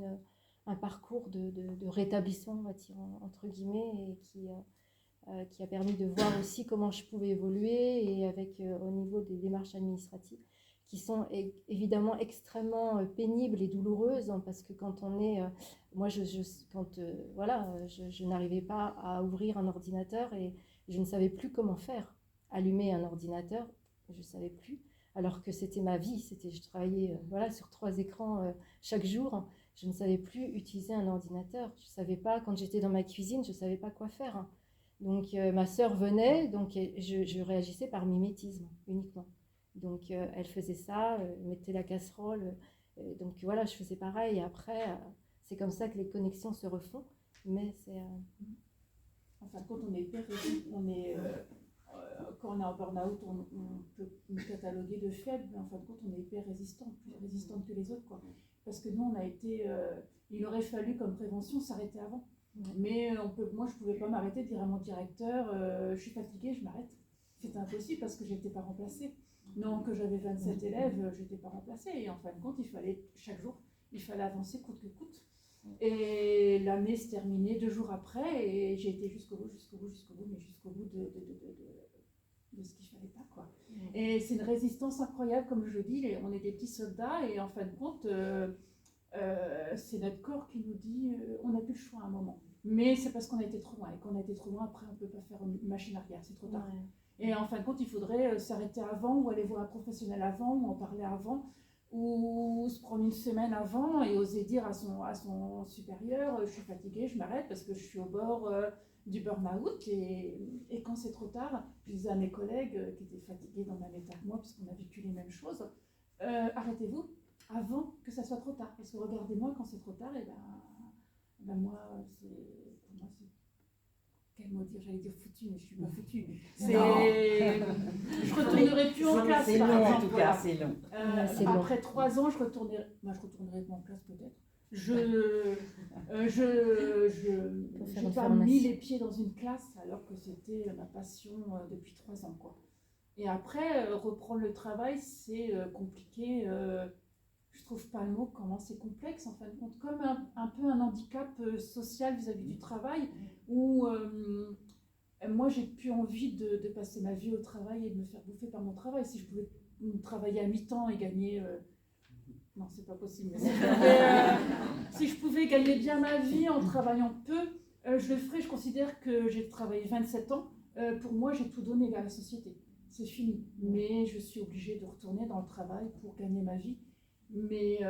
un parcours de rétablissement, on va dire, entre guillemets, et qui a permis de voir aussi comment je pouvais évoluer, et avec au niveau des démarches administratives qui sont évidemment extrêmement pénibles et douloureuses, hein, parce que quand on est moi je n'arrivais pas à ouvrir un ordinateur, et je ne savais plus comment faire. Allumer un ordinateur, je ne savais plus, alors que c'était ma vie, je travaillais sur 3 écrans chaque jour. Je ne savais plus utiliser un ordinateur, je savais pas, quand j'étais dans ma cuisine, je ne savais pas quoi faire, hein. Donc ma sœur venait, donc je réagissais par mimétisme uniquement. Donc elle faisait ça, mettait la casserole, donc voilà, je faisais pareil. Et après, c'est comme ça que les connexions se refont. Mais c'est... En fin de compte, quand on est en burn-out, on peut nous cataloguer de faibles, mais en fin de compte, on est hyper résistant, plus résistante que les autres, quoi. Parce que nous, on a été... il aurait fallu, comme prévention, s'arrêter avant. Mais moi, je ne pouvais pas m'arrêter, dire à mon directeur, je suis fatiguée, je m'arrête. C'était impossible parce que je n'étais pas remplacée. Non, que j'avais 27 élèves, je n'étais pas remplacée. Et en fin de compte, chaque jour, il fallait avancer coûte que coûte. Et l'année se terminait 2 jours après, et j'ai été jusqu'au bout, mais jusqu'au bout de ce qu'il ne fallait pas, quoi. Et c'est une résistance incroyable, comme je le dis, on est des petits soldats, et en fin de compte... c'est notre corps qui nous dit on n'a plus le choix à un moment. Mais c'est parce qu'on a été trop loin, et qu'on a été trop loin, après on ne peut pas faire une machine arrière, c'est trop tard. Ouais. Et en fin de compte, il faudrait s'arrêter avant, ou aller voir un professionnel avant, ou en parler avant, ou se prendre une semaine avant et oser dire à son supérieur je suis fatiguée, je m'arrête parce que je suis au bord du burn-out. Et quand c'est trop tard, je disais à mes collègues qui étaient fatigués dans le même état que moi, puisqu'on a vécu les mêmes choses, arrêtez-vous avant que ça soit trop tard, parce que regardez-moi, quand c'est trop tard, et ben Ben moi, pour moi, c'est quel mot dire, j'allais dire foutu, mais je suis pas foutue. Je retournerai plus en classe. C'est par long en exemple, tout voilà. cas, c'est long. C'est long. Après 3 ans, je retournerai en classe peut-être. Je faire j'ai une pas formation. mis les pieds dans une classe alors que c'était ma passion depuis 3 ans, quoi. Et après, reprendre le travail, c'est compliqué. Je trouve pas le mot, comment c'est complexe en fin de compte, comme un peu un handicap social vis-à-vis du travail, où moi j'ai plus envie de passer ma vie au travail et de me faire bouffer par mon travail. Si je pouvais travailler à mi-temps et gagner... non, c'est pas possible. Mais si je pouvais gagner bien ma vie en travaillant peu, je le ferais. Je considère que j'ai travaillé 27 ans. Pour moi, j'ai tout donné à la société. C'est fini. Mais je suis obligée de retourner dans le travail pour gagner ma vie. Mais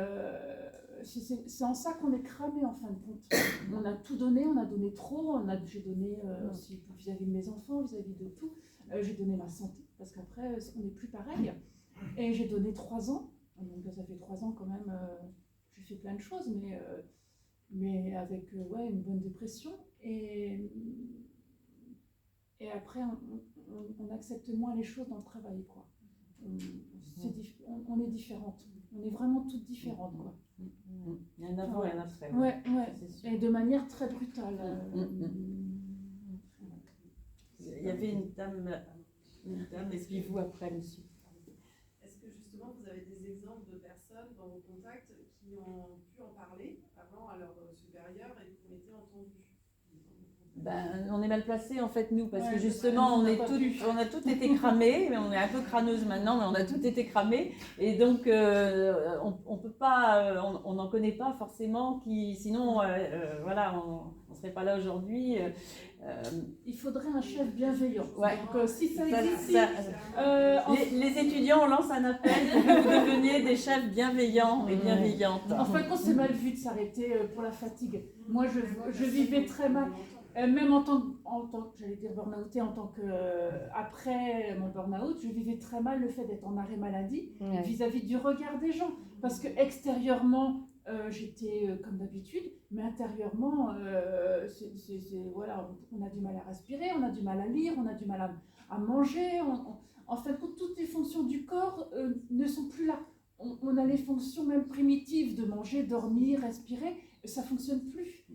c'est en ça qu'on est cramé en fin de compte. On a tout donné, on a donné trop. J'ai donné aussi vis-à-vis de mes enfants, vis-à-vis de tout. J'ai donné ma santé parce qu'après, on n'est plus pareil. Et j'ai donné 3 ans. Donc ça fait 3 ans quand même, j'ai fait plein de choses, mais avec une bonne dépression. Et après, on accepte moins les choses dans le travail, quoi. On est différentes. On est vraiment toutes différentes, quoi. Il y a un avant et un après. Ouais. C'est sûr. Et de manière très brutale. Il y avait une dame, et puis vous après, monsieur. Est-ce que justement vous avez des exemples de personnes dans vos contacts qui ont pu en parler avant à leurs supérieurs et qui ont été entendus? Ben, on est mal placés en fait nous parce Ouais, que justement nous, on a toutes été cramés, mais on est un peu crâneuses maintenant, mais on a toutes été cramés et donc on peut pas, on n'en connaît pas forcément qui, sinon voilà, on serait pas là aujourd'hui. Il faudrait un chef bienveillant. Ouais. Donc, si ça Ça- existe, ça- les étudiants, on lance un appel pour que vous deveniez des chefs bienveillants et bienveillantes. en fin de compte, c'est mal vu de s'arrêter pour la fatigue. Moi, je vivais très mal. Même en tant que j'allais dire burn-outé, en tant que après mon burn-out, je vivais très mal le fait d'être en arrêt maladie Ouais. vis-à-vis du regard des gens. Parce que extérieurement, j'étais comme d'habitude, mais intérieurement, voilà, on a du mal à respirer, on a du mal à lire, on a du mal à manger. En fait, toutes les fonctions du corps ne sont plus là. On a les fonctions même primitives de manger, dormir, respirer, ça ne fonctionne plus.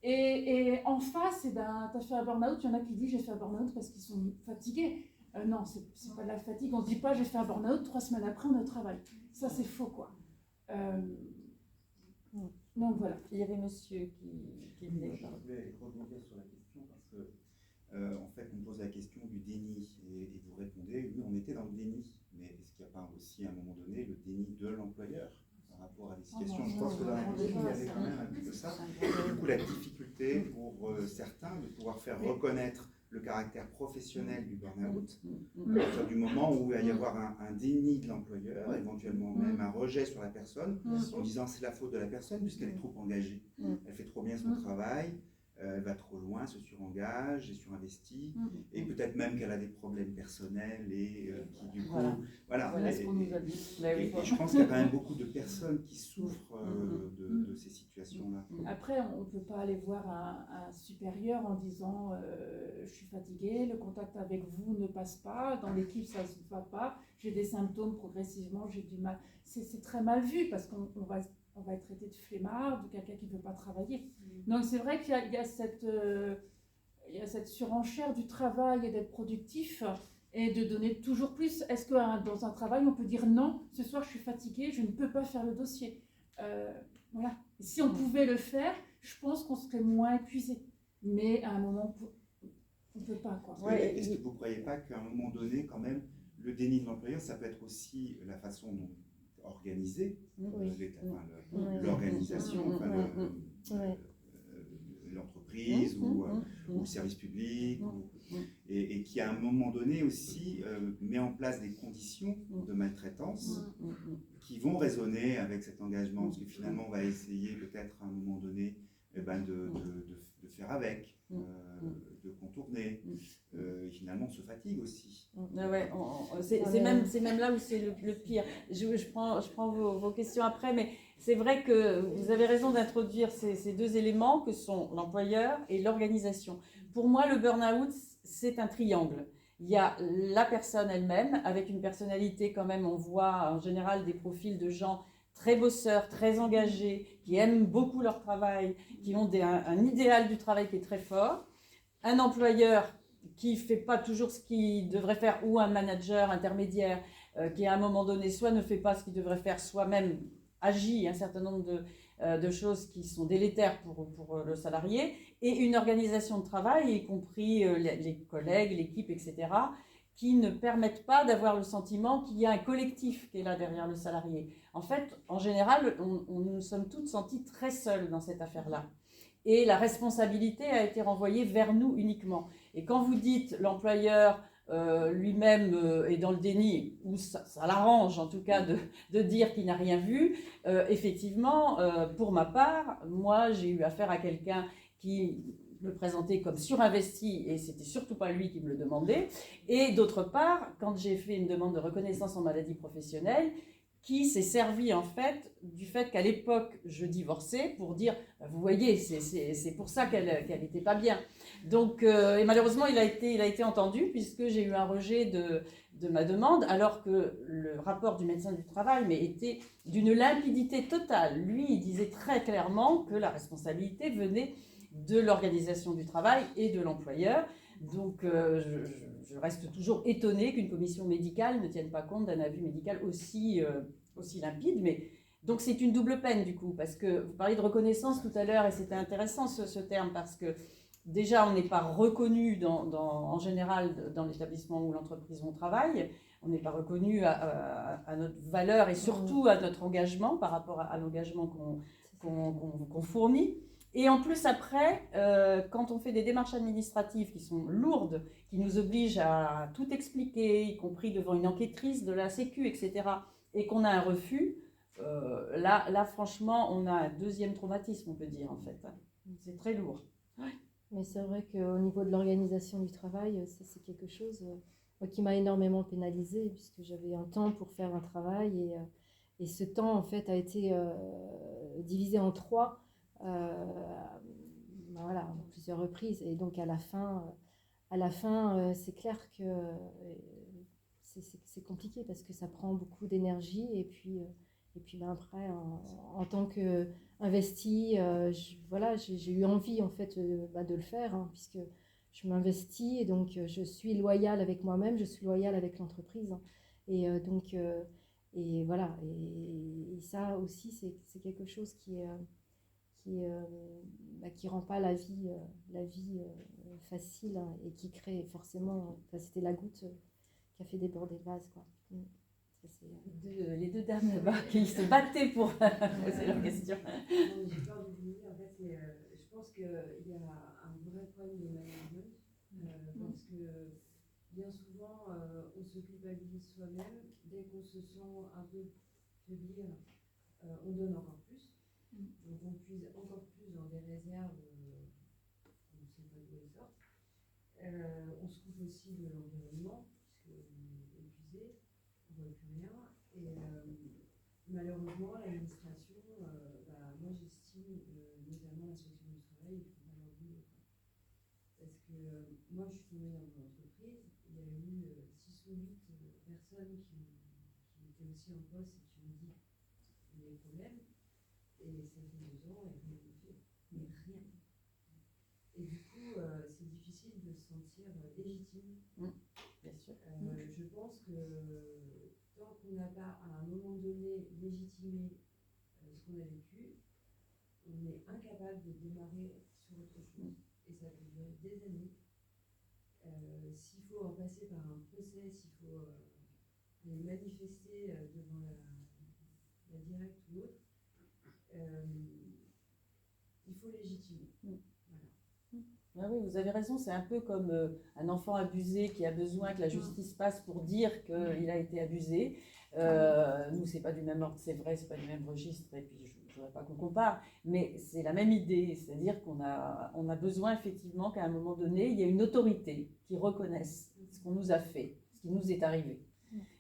Et en face, tu as fait un burn-out, il y en a qui disent j'ai fait un burn-out parce qu'ils sont fatigués. Non, c'est pas de la fatigue, on ne dit pas j'ai fait un burn-out, 3 semaines après on est au travail. Ça c'est faux, quoi. Donc voilà. Il y avait monsieur qui venait Moi, je parler. voulais rebondir sur la question parce que en fait on pose la question du déni et vous répondez oui, on était dans le déni, mais est-ce qu'il n'y a pas aussi à un moment donné le déni de l'employeur par rapport à des situations? Je pense que dans la question il y avait quand même un peu de ça. Du coup la difficulté pour certains de pouvoir faire reconnaître le caractère professionnel du burn-out, à partir du moment où il va y avoir un déni de l'employeur, éventuellement même un rejet sur la personne, en disant c'est la faute de la personne puisqu'elle est trop engagée, elle fait trop bien son travail, elle va trop loin, se surengage, est surinvestie, et peut-être même qu'elle a des problèmes personnels et qui du coup... Voilà ce qu'on nous a dit. Bah oui. Et je pense qu'il y a quand même beaucoup de personnes qui souffrent de ces situations-là. Après, on ne peut pas aller voir un supérieur en disant je suis fatigué, le contact avec vous ne passe pas, dans l'équipe ça ne se va pas, j'ai des symptômes progressivement, j'ai du mal. C'est très mal vu parce qu'on va être traité de flemmard, de quelqu'un qui ne veut pas travailler. Donc c'est vrai qu'il y a cette surenchère du travail et d'être productif et de donner toujours plus. Est-ce que dans un travail on peut dire non, ce soir je suis fatigué, je ne peux pas faire le dossier. Voilà. Si on pouvait le faire, je pense qu'on serait moins épuisé. Mais à un moment, on ne peut pas, quoi. Est-ce que vous ne croyez pas qu'à un moment donné, quand même, le déni de l'employeur, ça peut être aussi la façon dont organisée, l'organisation, l'entreprise ou le service public, et qui à un moment donné aussi met en place des conditions de maltraitance qui vont résonner avec cet engagement, parce que finalement on va essayer peut-être à un moment donné de faire avec, de contourner. finalement, on se fatigue aussi. Ouais, c'est même là où c'est le pire. Je prends vos questions après, mais c'est vrai que vous avez raison d'introduire ces deux éléments que sont l'employeur et l'organisation. Pour moi, le burn-out, c'est un triangle. Il y a la personne elle-même, avec une personnalité quand même, on voit en général des profils de gens très bosseurs, très engagés, qui aiment beaucoup leur travail, qui ont un idéal du travail qui est très fort. Un employeur qui ne fait pas toujours ce qu'il devrait faire, ou un manager intermédiaire qui à un moment donné soit ne fait pas ce qu'il devrait faire, soit même agit un certain nombre de choses qui sont délétères pour le salarié, et une organisation de travail, y compris les collègues, l'équipe, etc., qui ne permettent pas d'avoir le sentiment qu'il y a un collectif qui est là derrière le salarié. En fait, en général, nous nous sommes toutes senties très seules dans cette affaire-là. Et la responsabilité a été renvoyée vers nous uniquement. Et quand vous dites l'employeur lui-même est dans le déni, ou ça l'arrange en tout cas de dire qu'il n'a rien vu, effectivement, pour ma part, moi j'ai eu affaire à quelqu'un qui me présentait comme surinvesti, et c'était surtout pas lui qui me le demandait. Et d'autre part, quand j'ai fait une demande de reconnaissance en maladie professionnelle, qui s'est servi en fait du fait qu'à l'époque je divorçais pour dire vous voyez c'est pour ça qu'elle n'était pas bien. Donc et malheureusement il a été entendu, puisque j'ai eu un rejet de ma demande, alors que le rapport du médecin du travail mais était d'une limpidité totale. Lui il disait très clairement que la responsabilité venait de l'organisation du travail et de l'employeur. Donc je reste toujours étonnée qu'une commission médicale ne tienne pas compte d'un avis médical aussi limpide. Mais donc c'est une double peine du coup, parce que vous parliez de reconnaissance tout à l'heure, et c'était intéressant ce terme, parce que déjà on n'est pas reconnu en général dans l'établissement ou l'entreprise où on travaille, on n'est pas reconnu à notre valeur et surtout à notre engagement par rapport à l'engagement qu'on fournit. Et en plus après, quand on fait des démarches administratives qui sont lourdes, qui nous obligent à tout expliquer, y compris devant une enquêtrice de la Sécu, etc., et qu'on a un refus, là franchement, on a un deuxième traumatisme, on peut dire en fait. C'est très lourd. Ouais. Mais c'est vrai qu'au niveau de l'organisation du travail, ça c'est quelque chose qui m'a énormément pénalisée, puisque j'avais un temps pour faire un travail, et ce temps en fait a été divisé en 3. Voilà, à plusieurs reprises, et donc à la fin c'est clair que c'est compliqué, parce que ça prend beaucoup d'énergie, et puis après en tant que investie, j'ai eu envie en fait de le faire, hein, puisque je m'investis, et donc je suis loyale avec moi-même, je suis loyale avec l'entreprise, hein, et donc et voilà, et ça aussi c'est quelque chose qui rend pas la vie facile, hein, et qui crée forcément, c'était la goutte qui a fait déborder le vase, quoi. Les deux dames là-bas qui se battaient pour poser leur question. J'ai peur d'oublier, en fait, je pense qu'il y a un vrai problème de management, parce que bien souvent on se culpabilise soi-même, dès qu'on se sent un peu faiblir, on donne encore plus. Donc on puise encore plus dans des réserves qu'on ne sait pas d'où elles sortent. On se coupe aussi de l'environnement, puisqu'on est épuisé, on ne voit plus rien. Et malheureusement, l'administration, moi j'estime, notamment l'inspection du travail, il faut pas leur boulot. Parce que moi je suis tombée dans mon entreprise, il y a eu 6 ou 8 personnes qui étaient aussi en poste et qui ont dit les problèmes. Et ça fait 2 ans et rien ne fait. Mais rien. Et du coup, c'est difficile de se sentir légitime. Bien sûr. Je pense que tant qu'on n'a pas à un moment donné légitimé ce qu'on a vécu, on est incapable de démarrer sur autre chose. Et ça peut durer des années. S'il faut en passer par un process, il faut aller manifester devant la directe ou autre. Il faut légitimer. Ah oui, vous avez raison, c'est un peu comme un enfant abusé qui a besoin que la justice passe pour dire qu'il a été abusé. Nous, c'est pas du même ordre, c'est vrai, c'est pas du même registre, et puis je ne voudrais pas qu'on compare, mais c'est la même idée, c'est-à-dire qu'on a besoin effectivement qu'à un moment donné, il y ait une autorité qui reconnaisse ce qu'on nous a fait, ce qui nous est arrivé.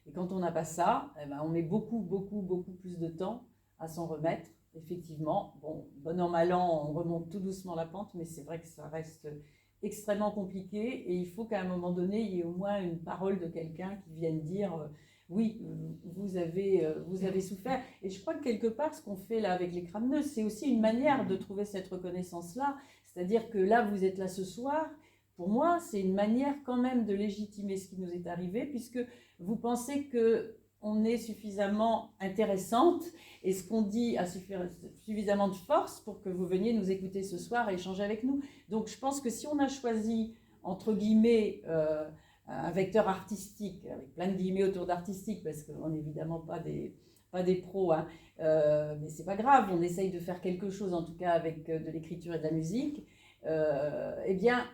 Et quand on n'a pas ça, eh ben, on met beaucoup plus de temps à s'en remettre. Effectivement, bon an, mal an, on remonte tout doucement la pente, mais c'est vrai que ça reste extrêmement compliqué et il faut qu'à un moment donné, il y ait au moins une parole de quelqu'un qui vienne dire oui, vous avez souffert. Et je crois que quelque part, ce qu'on fait là avec les crânes, c'est aussi une manière de trouver cette reconnaissance-là. C'est-à-dire que là, vous êtes là ce soir. Pour moi, c'est une manière quand même de légitimer ce qui nous est arrivé, puisque vous pensez qu'on est suffisamment intéressante et ce qu'on dit a suffisamment de force pour que vous veniez nous écouter ce soir et échanger avec nous. Donc je pense que si on a choisi, entre guillemets, un vecteur artistique, avec plein de guillemets autour d'artistique, parce qu'on n'est évidemment pas des pros, hein, mais c'est pas grave, on essaye de faire quelque chose, en tout cas avec de l'écriture et de la musique, eh bien,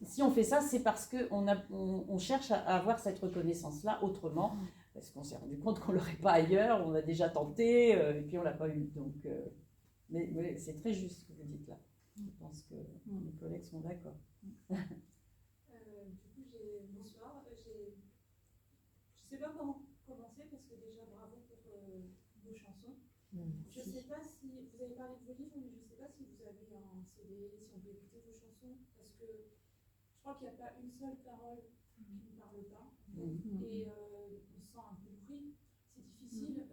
si on fait ça, c'est parce qu'on cherche à avoir cette reconnaissance-là autrement, parce qu'on s'est rendu compte qu'on ne l'aurait pas ailleurs, on a déjà tenté, et puis on ne l'a pas eu. Donc, mais c'est très juste ce que vous dites là. Je pense que mes collègues sont d'accord. Bonsoir. Je ne sais pas comment commencer parce que déjà bravo pour vos chansons. Je ne sais pas si vous avez parlé de vos livres, mais je ne sais pas si vous avez un CD, si on peut écouter vos chansons, parce que je crois qu'il n'y a pas une seule parole qui ne parle pas. Et on se sent un peu pris. C'est difficile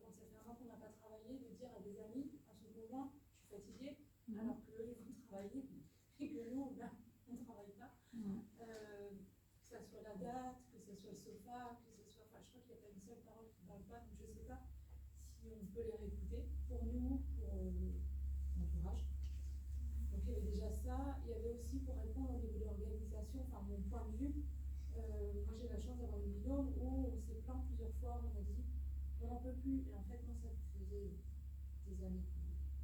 quand ça fait un an qu'on n'a pas travaillé de dire à des amis, à son conjoint, je suis fatiguée, alors qu'eux ils vont travailler et que nous on ne travaille pas. Que ça soit la date, que ce soit le sofa, que ce soit. Enfin, je crois qu'il n'y a pas une seule parole qui ne parle pas, donc je ne sais pas si on peut les réécouter pour nous, pour l'entourage. Donc il y avait déjà ça. Il y avait aussi pour répondre au niveau de l'organisation, enfin mon point de vue. Moi j'ai la chance d'avoir une binôme où on s'est plaint plusieurs fois, on a dit on n'en peut plus. Et en fait, moi ça faisait des années que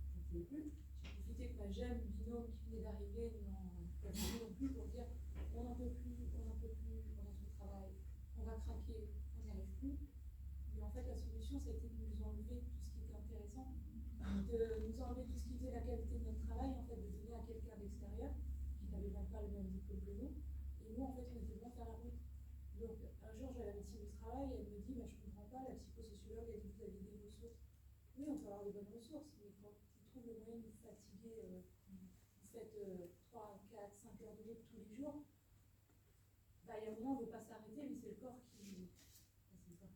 je ne pouvais plus. J'ai profité que ma jeune binôme qui venait d'arriver n'en pas non plus pour dire on n'en peut plus, on a trop de travail, on va craquer, on n'y arrive plus. Mais en fait, la solution, c'était de nous enlever tout ce qui était intéressant, de nous enlever tout ce qui était la qualité de notre travail, en fait, de donner à quelqu'un d'extérieur qui n'avait même pas le même diplôme que nous. Et nous, en fait, on était bons faire la route. Donc, un jour, je vais à la médecine du travail, et elle me dit je ne comprends pas, la psychosociologue, elle dit vous avez des ressources. Oui, on peut avoir des bonnes ressources, mais quand tu trouves le moyen de vous fatiguer, vous faites 3, 4, 5 heures de route tous les jours. Il y a un moment, on ne veut pas s'arrêter, mais c'est le corps qui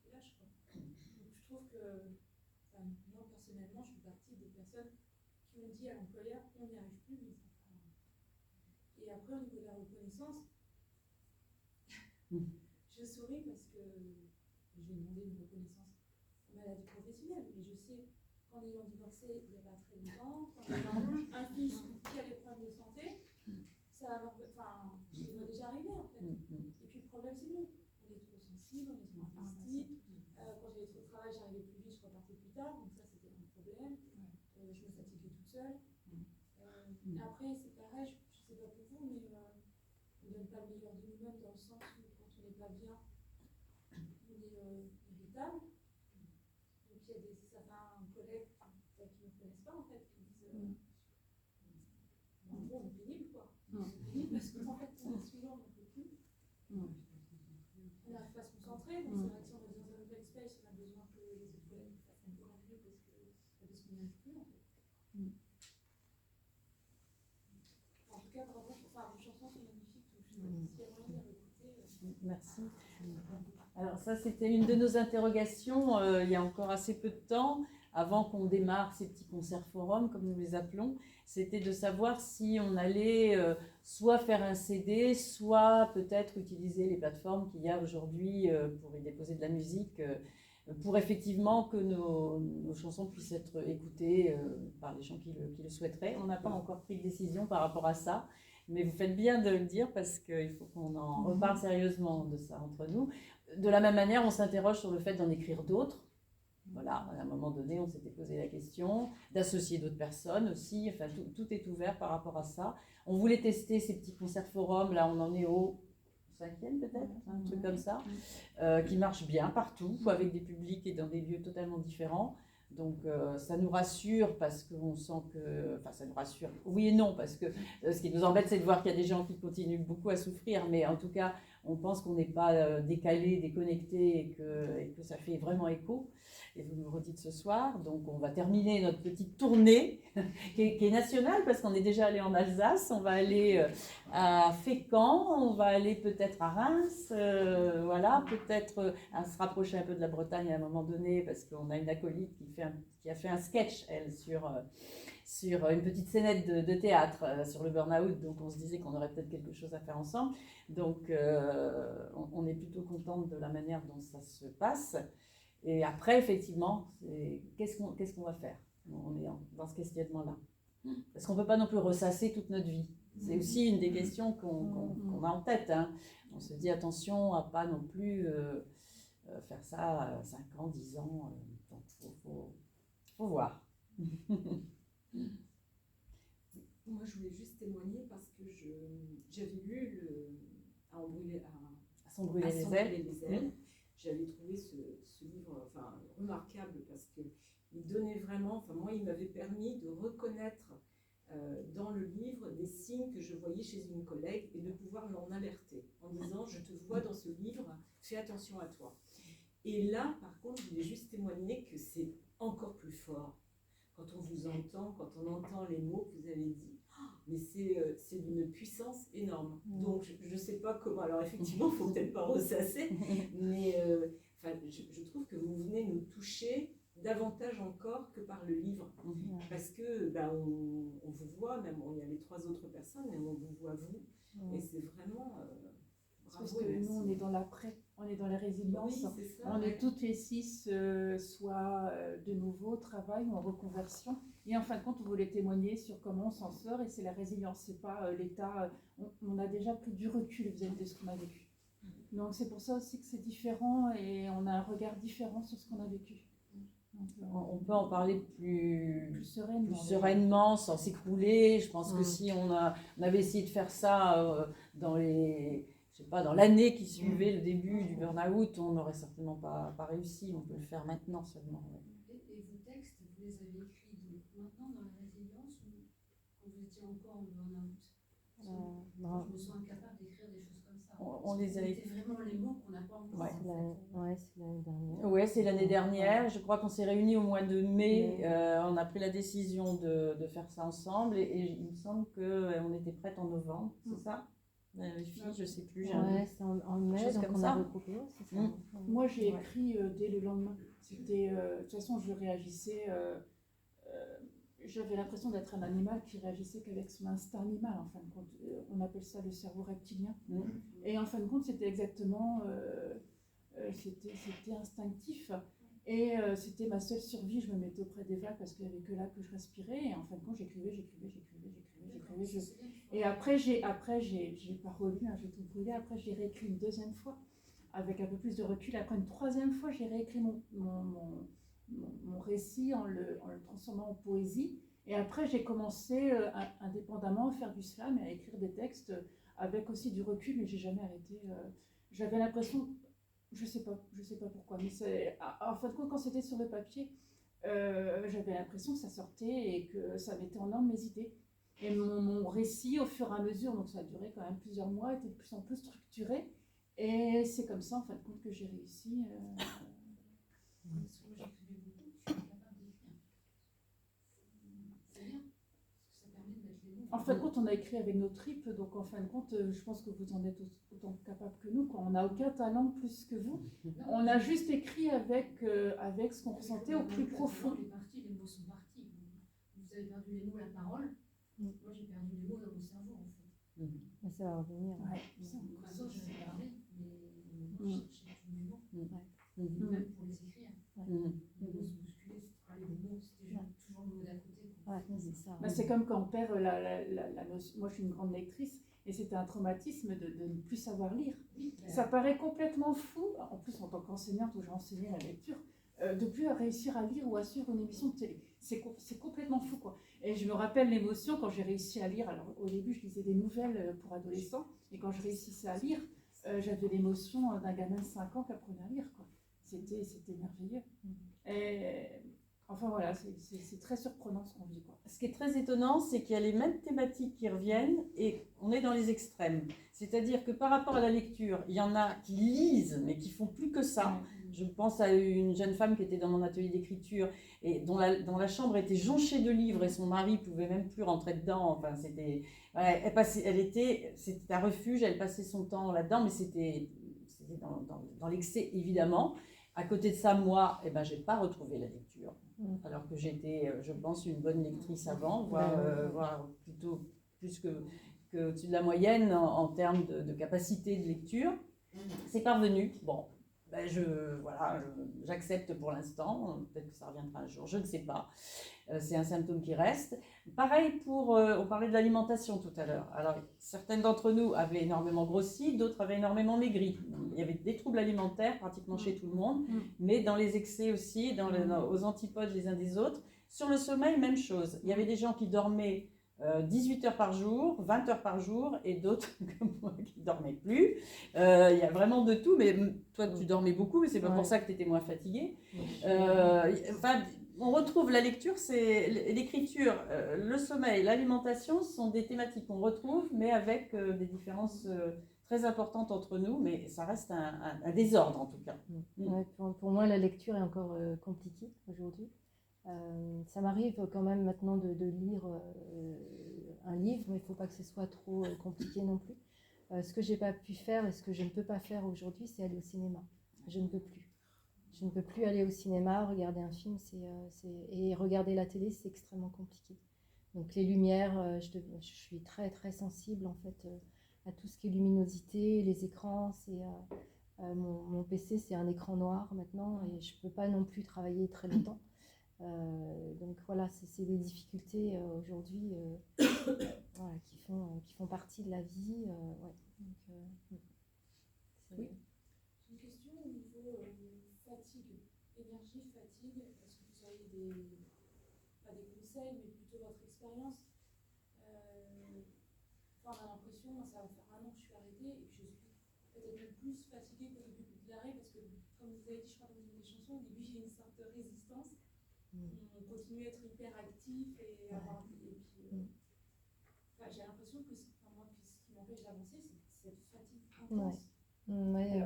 lâche. Quoi. Donc je trouve que, moi personnellement, je fais partie des personnes qui ont dit à l'employeur on n'y arrive plus, mais ça va. Et après, au niveau de la reconnaissance, je souris parce que j'ai demandé une reconnaissance en maladie professionnelle, mais je sais qu'en ayant divorcé il n'y a pas très longtemps, quand ayant un fils qui a des problèmes de santé, ça m'est déjà arrivé en fait. Et puis le problème c'est nous, on est trop sensible, on est trop artistique. Quand j'avais trop de travail, j'arrivais plus vite, je repartais plus tard, donc ça c'était un problème. Je me fatiguais toute seule. Après c'est pareil, je sais pas pour vous, mais on ne donne pas le meilleur de nous-mêmes dans le sens où quand on n'est pas bien, on est irritable. Donc il y a certains collègues qui ne me connaissent pas en fait, qui disent en gros on est pénible quoi. Parce qu'en fait, on est souvent, on ne peut plus. On n'arrive pas à se concentrer, donc c'est vrai que si on est dans un open space, on a besoin que les autres collègues fassent un peu mieux parce qu'on n'y arrive plus en fait. En tout cas, bravo, vos chansons sont magnifiques, donc je sais pas s'il y a moyen de les écouter. Merci. Alors ça, c'était une de nos interrogations il y a encore assez peu de temps, avant qu'on démarre ces petits concerts forums, comme nous les appelons. C'était de savoir si on allait soit faire un CD, soit peut-être utiliser les plateformes qu'il y a aujourd'hui pour y déposer de la musique, pour effectivement que nos chansons puissent être écoutées par les gens qui le souhaiteraient. On n'a pas encore pris de décision par rapport à ça, mais vous faites bien de le dire parce qu'il faut qu'on en reparle sérieusement de ça entre nous. De la même manière, on s'interroge sur le fait d'en écrire d'autres. Voilà, à un moment donné, on s'était posé la question d'associer d'autres personnes aussi. Enfin, tout est ouvert par rapport à ça. On voulait tester ces petits concerts forums. Là, on en est au 5e peut-être, un truc comme ça, qui marche bien partout, avec des publics et dans des lieux totalement différents. Donc ça nous rassure parce qu'on sent que... Enfin, ça nous rassure, oui et non, parce que ce qui nous embête, c'est de voir qu'il y a des gens qui continuent beaucoup à souffrir, mais en tout cas, on pense qu'on n'est pas décalé, déconnecté et que ça fait vraiment écho. Et vous nous redites ce soir, donc on va terminer notre petite tournée qui est nationale parce qu'on est déjà allé en Alsace, on va aller à Fécamp, on va aller peut-être à Reims, voilà, peut-être à se rapprocher un peu de la Bretagne à un moment donné parce qu'on a une acolyte qui a fait un sketch, elle, sur une petite scénette de théâtre sur le burn-out, donc on se disait qu'on aurait peut-être quelque chose à faire ensemble. Donc on est plutôt contente de la manière dont ça se passe. Et après, effectivement, qu'est-ce qu'on va faire? On est dans ce questionnement-là. Parce qu'on ne peut pas non plus ressasser toute notre vie. C'est aussi une des questions qu'on a en tête. Hein. On se dit attention à ne pas non plus faire ça à 5 ans, 10 ans. Donc faut voir. Moi, je voulais juste témoigner parce que j'avais lu À s'embrûler les ailes. J'avais trouvé ce livre remarquable parce qu'il donnait vraiment, moi, il m'avait permis de reconnaître dans le livre des signes que je voyais chez une collègue et de pouvoir l'en alerter en disant je te vois dans ce livre, fais attention à toi. Et là, par contre, je voulais juste témoigner que c'est encore plus fort quand on vous entend, quand on entend les mots que vous avez dit. Mais c'est d'une puissance énorme. Donc, je ne sais pas comment. Alors, effectivement, il ne faut peut-être pas ressasser, mais je trouve que vous venez nous toucher davantage encore que par le livre. Parce que on vous voit, même il y a les 3 autres personnes, mais on vous voit vous. Et c'est vraiment. Parce que nous, on est dans l'après, on est dans la résilience. Oui, ça, on est toutes les 6, soit de nouveau au travail ou en reconversion. Et en fin de compte, on voulait témoigner sur comment on s'en sort. Et c'est la résilience, c'est pas l'état. On a déjà pris du recul vis-à-vis de ce qu'on a vécu. Donc c'est pour ça aussi que c'est différent et on a un regard différent sur ce qu'on a vécu. Donc, on peut en parler plus sereinement, sans s'écrouler. Je pense que si on avait essayé de faire ça dans l'année qui suivait le début du burn-out, on n'aurait certainement pas réussi. On peut le faire maintenant seulement. Ouais. Et vos textes, vous les avez écrits maintenant dans la résilience ou quand vous étiez encore en burn-out? Je me sens incapable d'écrire des choses comme ça. On les a écrits. C'est vraiment les mots qu'on n'a pas encore. C'est l'année dernière. Oui, c'est l'année dernière. Je crois qu'on s'est réunis au mois de mai. On a pris la décision de faire ça ensemble et il me semble qu'on était prête en novembre, c'est ça? Les filles, je ne sais plus. C'est en mai, donc on a recoupé. Moi, j'ai écrit dès le lendemain. C'était, de toute façon, je réagissais. J'avais l'impression d'être un animal qui réagissait qu'avec son instinct animal. En fin de compte, on appelle ça le cerveau reptilien. Et en fin de compte, c'était exactement, c'était instinctif. Et c'était ma seule survie. Je me mettais auprès des vagues parce qu'il n'y avait que là que je respirais. Et en fin de compte, j'écrivais. Et après, j'ai pas relu, j'ai tout brûlé. Après, j'ai réécrit une 2e fois avec un peu plus de recul. Après, une 3e fois, j'ai réécrit mon récit en le transformant en poésie. Et après, j'ai commencé indépendamment à faire du slam et à écrire des textes avec aussi du recul, mais j'ai jamais arrêté. J'avais l'impression, je sais pas pourquoi, mais en fin de compte, quand c'était sur le papier, j'avais l'impression que ça sortait et que ça mettait en ordre mes idées. Et mon récit, au fur et à mesure, donc ça a duré quand même plusieurs mois, était de plus en plus structuré. Et c'est comme ça, en fin de compte, que j'ai réussi. En fin de compte, on a écrit avec nos tripes, donc en fin de compte, je pense que vous en êtes autant capable que nous. On n'a aucun talent plus que vous. On a juste écrit avec ce qu'on ressentait au plus profond. Les mots sont partis. Vous avez perdu les mots, la parole. Moi, j'ai perdu les mots dans mon cerveau, en fait. Mais ça va revenir. Ça, je vais parler, mais j'ai tous mes mots. Même pour les écrire. Les mots se bousculaient, les mots, c'était toujours le mot d'à côté. C'est comme quand on perd la notion. Moi, je suis une grande lectrice et c'était un traumatisme de ne plus savoir lire. Ça paraît complètement fou, en plus en tant qu'enseignante où j'ai enseigné la lecture, de plus réussir à lire ou à suivre une émission de télé. C'est complètement fou, quoi. Et je me rappelle l'émotion quand j'ai réussi à lire. Alors au début, je lisais des nouvelles pour adolescents et quand je réussissais à lire, j'avais l'émotion d'un gamin de 5 ans qui apprenait à lire, quoi. C'était merveilleux. Et Enfin voilà, c'est très surprenant ce qu'on vit, quoi. Ce qui est très étonnant, c'est qu'il y a les mêmes thématiques qui reviennent et on est dans les extrêmes. C'est-à-dire que par rapport à la lecture, il y en a qui lisent mais qui font plus que ça. Je pense à une jeune femme qui était dans mon atelier d'écriture et dont la chambre était jonchée de livres et son mari pouvait même plus rentrer dedans. Enfin, c'était un refuge, elle passait son temps là-dedans, mais c'était dans l'excès évidemment. À côté de ça, moi, j'ai pas retrouvé la lecture, alors que j'étais, je pense, une bonne lectrice avant, voire plutôt plus que au-dessus de la moyenne en termes de capacité de lecture. C'est parvenu. Bon, j'accepte pour l'instant. Peut-être que ça reviendra un jour, je ne sais pas. C'est un symptôme qui reste. Pareil on parlait de l'alimentation tout à l'heure. Alors, certaines d'entre nous avaient énormément grossi, d'autres avaient énormément maigri. Il y avait des troubles alimentaires pratiquement chez tout le monde, mais dans les excès aussi, aux antipodes les uns des autres. Sur le sommeil, même chose. Il y avait des gens qui dormaient 18 heures par jour, 20 heures par jour, et d'autres comme moi qui ne dormaient plus. Il y a vraiment de tout, mais toi tu dormais beaucoup, mais c'est pas pour ça que tu étais moins fatiguée. On retrouve la lecture, c'est l'écriture, le sommeil, l'alimentation sont des thématiques qu'on retrouve, mais avec des différences très importantes entre nous, mais ça reste un désordre en tout cas. Ouais, pour moi, la lecture est encore compliquée aujourd'hui. Ça m'arrive quand même maintenant de lire un livre, mais il ne faut pas que ce soit trop compliqué non plus. Ce que j'ai pas pu faire et ce que je ne peux pas faire aujourd'hui, c'est aller au cinéma. Je ne peux plus. Je ne peux plus aller au cinéma, regarder un film, et regarder la télé, c'est extrêmement compliqué. Donc les lumières, je suis très très sensible en fait à tout ce qui est luminosité, les écrans. Mon PC, c'est un écran noir maintenant et je ne peux pas non plus travailler très longtemps. Donc voilà, c'est des difficultés aujourd'hui qui font partie de la vie. Oui. J'ai une question au niveau fatigue, énergie, fatigue. Est-ce que vous auriez pas des conseils, mais plutôt votre expérience? On a l'impression, moi ça va faire 1 an que je suis arrêtée et que je suis peut-être même plus fatiguée qu'au début de l'arrêt parce que, comme vous avez dit, je crois dans une des chansons, au début j'ai une sorte de résistance. On continue à être hyper actif et avoir. Et puis, j'ai l'impression que moi, ce qui m'empêche d'avancer, c'est cette fatigue intense.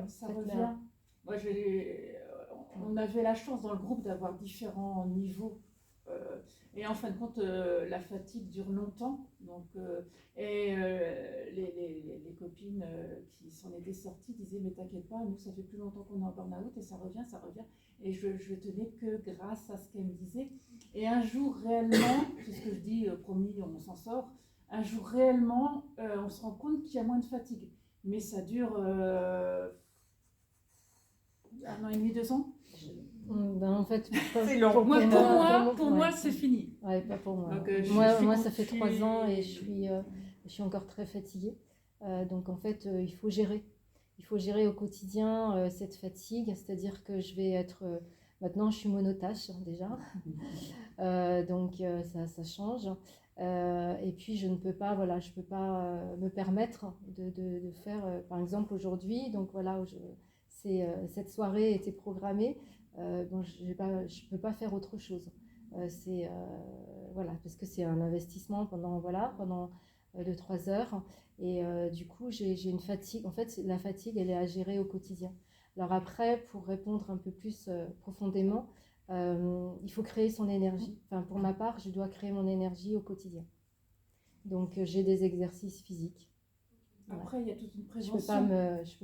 Ça revient. Moi, on avait la chance dans le groupe d'avoir différents niveaux. Et en fin de compte, la fatigue dure longtemps. Donc, les copines qui s'en étaient sorties disaient mais t'inquiète pas, nous ça fait plus longtemps qu'on est en burn-out et ça revient. Et je tenais que grâce à ce qu'elle me disait. Et un jour réellement, c'est ce que je dis, promis, on s'en sort. Un jour réellement, on se rend compte qu'il y a moins de fatigue. Mais ça dure 1 an et demi, 2 ans. En fait, c'est long. Pour moi, c'est fini. Ouais, pas pour moi. Donc, moi, ça fait 3 ans et je suis encore très fatiguée. Donc en fait, il faut gérer. Il faut gérer au quotidien cette fatigue, c'est-à-dire que je vais être... maintenant, je suis monotâche déjà, donc ça change. Et puis, je ne peux pas, je peux pas me permettre de faire... par exemple, aujourd'hui, donc voilà, cette soirée était programmée. Je ne peux pas faire autre chose. Parce que c'est un investissement pendant 2-3 heures. Et du coup, j'ai une fatigue. En fait, la fatigue, elle est à gérer au quotidien. Alors après, pour répondre un peu plus profondément, il faut créer son énergie. Enfin, pour ma part, je dois créer mon énergie au quotidien. Donc, j'ai des exercices physiques. Après, il y a toute une prévention. Je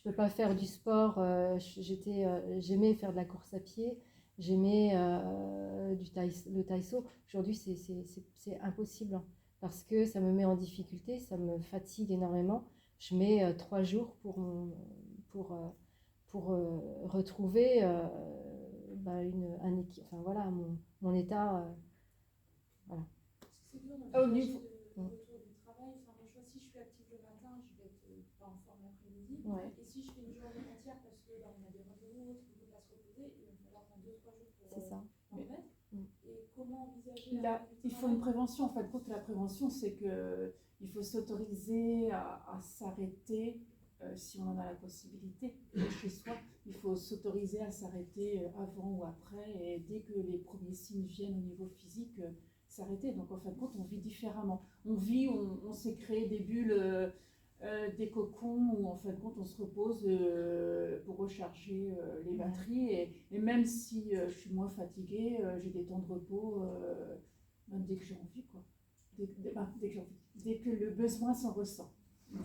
peux pas faire du sport. J'aimais faire de la course à pied. J'aimais le taïso. Aujourd'hui, c'est impossible parce que ça me met en difficulté, ça me fatigue énormément. Je mets 3 jours pour retrouver mon état. Voilà. C'est dur dans le retour du travail. Enfin, moi, si je suis active le matin, je vais être pas en forme l'après-midi. Ouais. Et si je fais une journée entière parce que on a des rendez-vous, on ne peut pas se reposer, il va falloir prendre 2-3 jours pour en remettre. Et comment envisager il faut une prévention. En fait, la prévention, c'est qu'il faut s'autoriser à s'arrêter si on en a la possibilité, chez soi, il faut s'autoriser à s'arrêter avant ou après, et dès que les premiers signes viennent au niveau physique, s'arrêter. Donc en fin de compte, on vit différemment. On vit, on s'est créé des bulles, des cocons, où en fin de compte, on se repose pour recharger les batteries. Et même si je suis moins fatiguée, j'ai des temps de repos même dès que j'ai envie, quoi. Dès que j'ai envie. Dès que le besoin s'en ressent.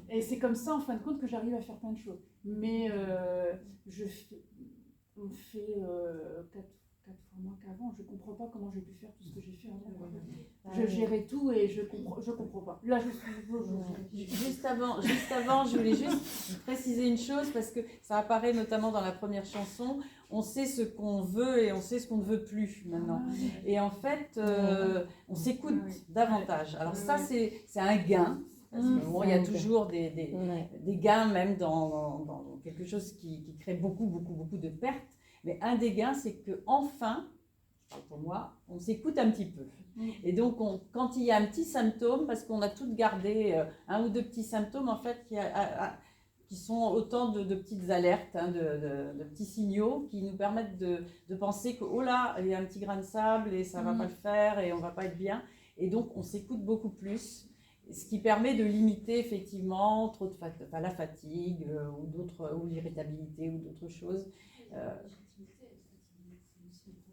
Et c'est comme ça, en fin de compte, que j'arrive à faire plein de choses. Mais on fait 4 fois moins qu'avant. Je ne comprends pas comment j'ai pu faire tout ce que j'ai fait avant. Je gérais tout et je comprends pas. Là, je suis... Juste avant, je voulais juste préciser une chose, parce que ça apparaît notamment dans la première chanson. On sait ce qu'on veut et on sait ce qu'on ne veut plus maintenant. Et en fait, on s'écoute davantage. Alors ça, c'est un gain. Parce que bon, il y a toujours des gains, même dans quelque chose qui crée beaucoup de pertes. Mais un des gains, c'est qu'enfin, pour moi, on s'écoute un petit peu. Et donc, quand il y a un petit symptôme, parce qu'on a toutes gardé un ou deux petits symptômes, en fait, qui sont autant de petites alertes, hein, de petits signaux qui nous permettent de penser que, oh là, il y a un petit grain de sable et ça ne va pas le faire et on ne va pas être bien. Et donc, on s'écoute beaucoup plus. Ce qui permet de limiter effectivement la fatigue ou l'irritabilité ou d'autres choses.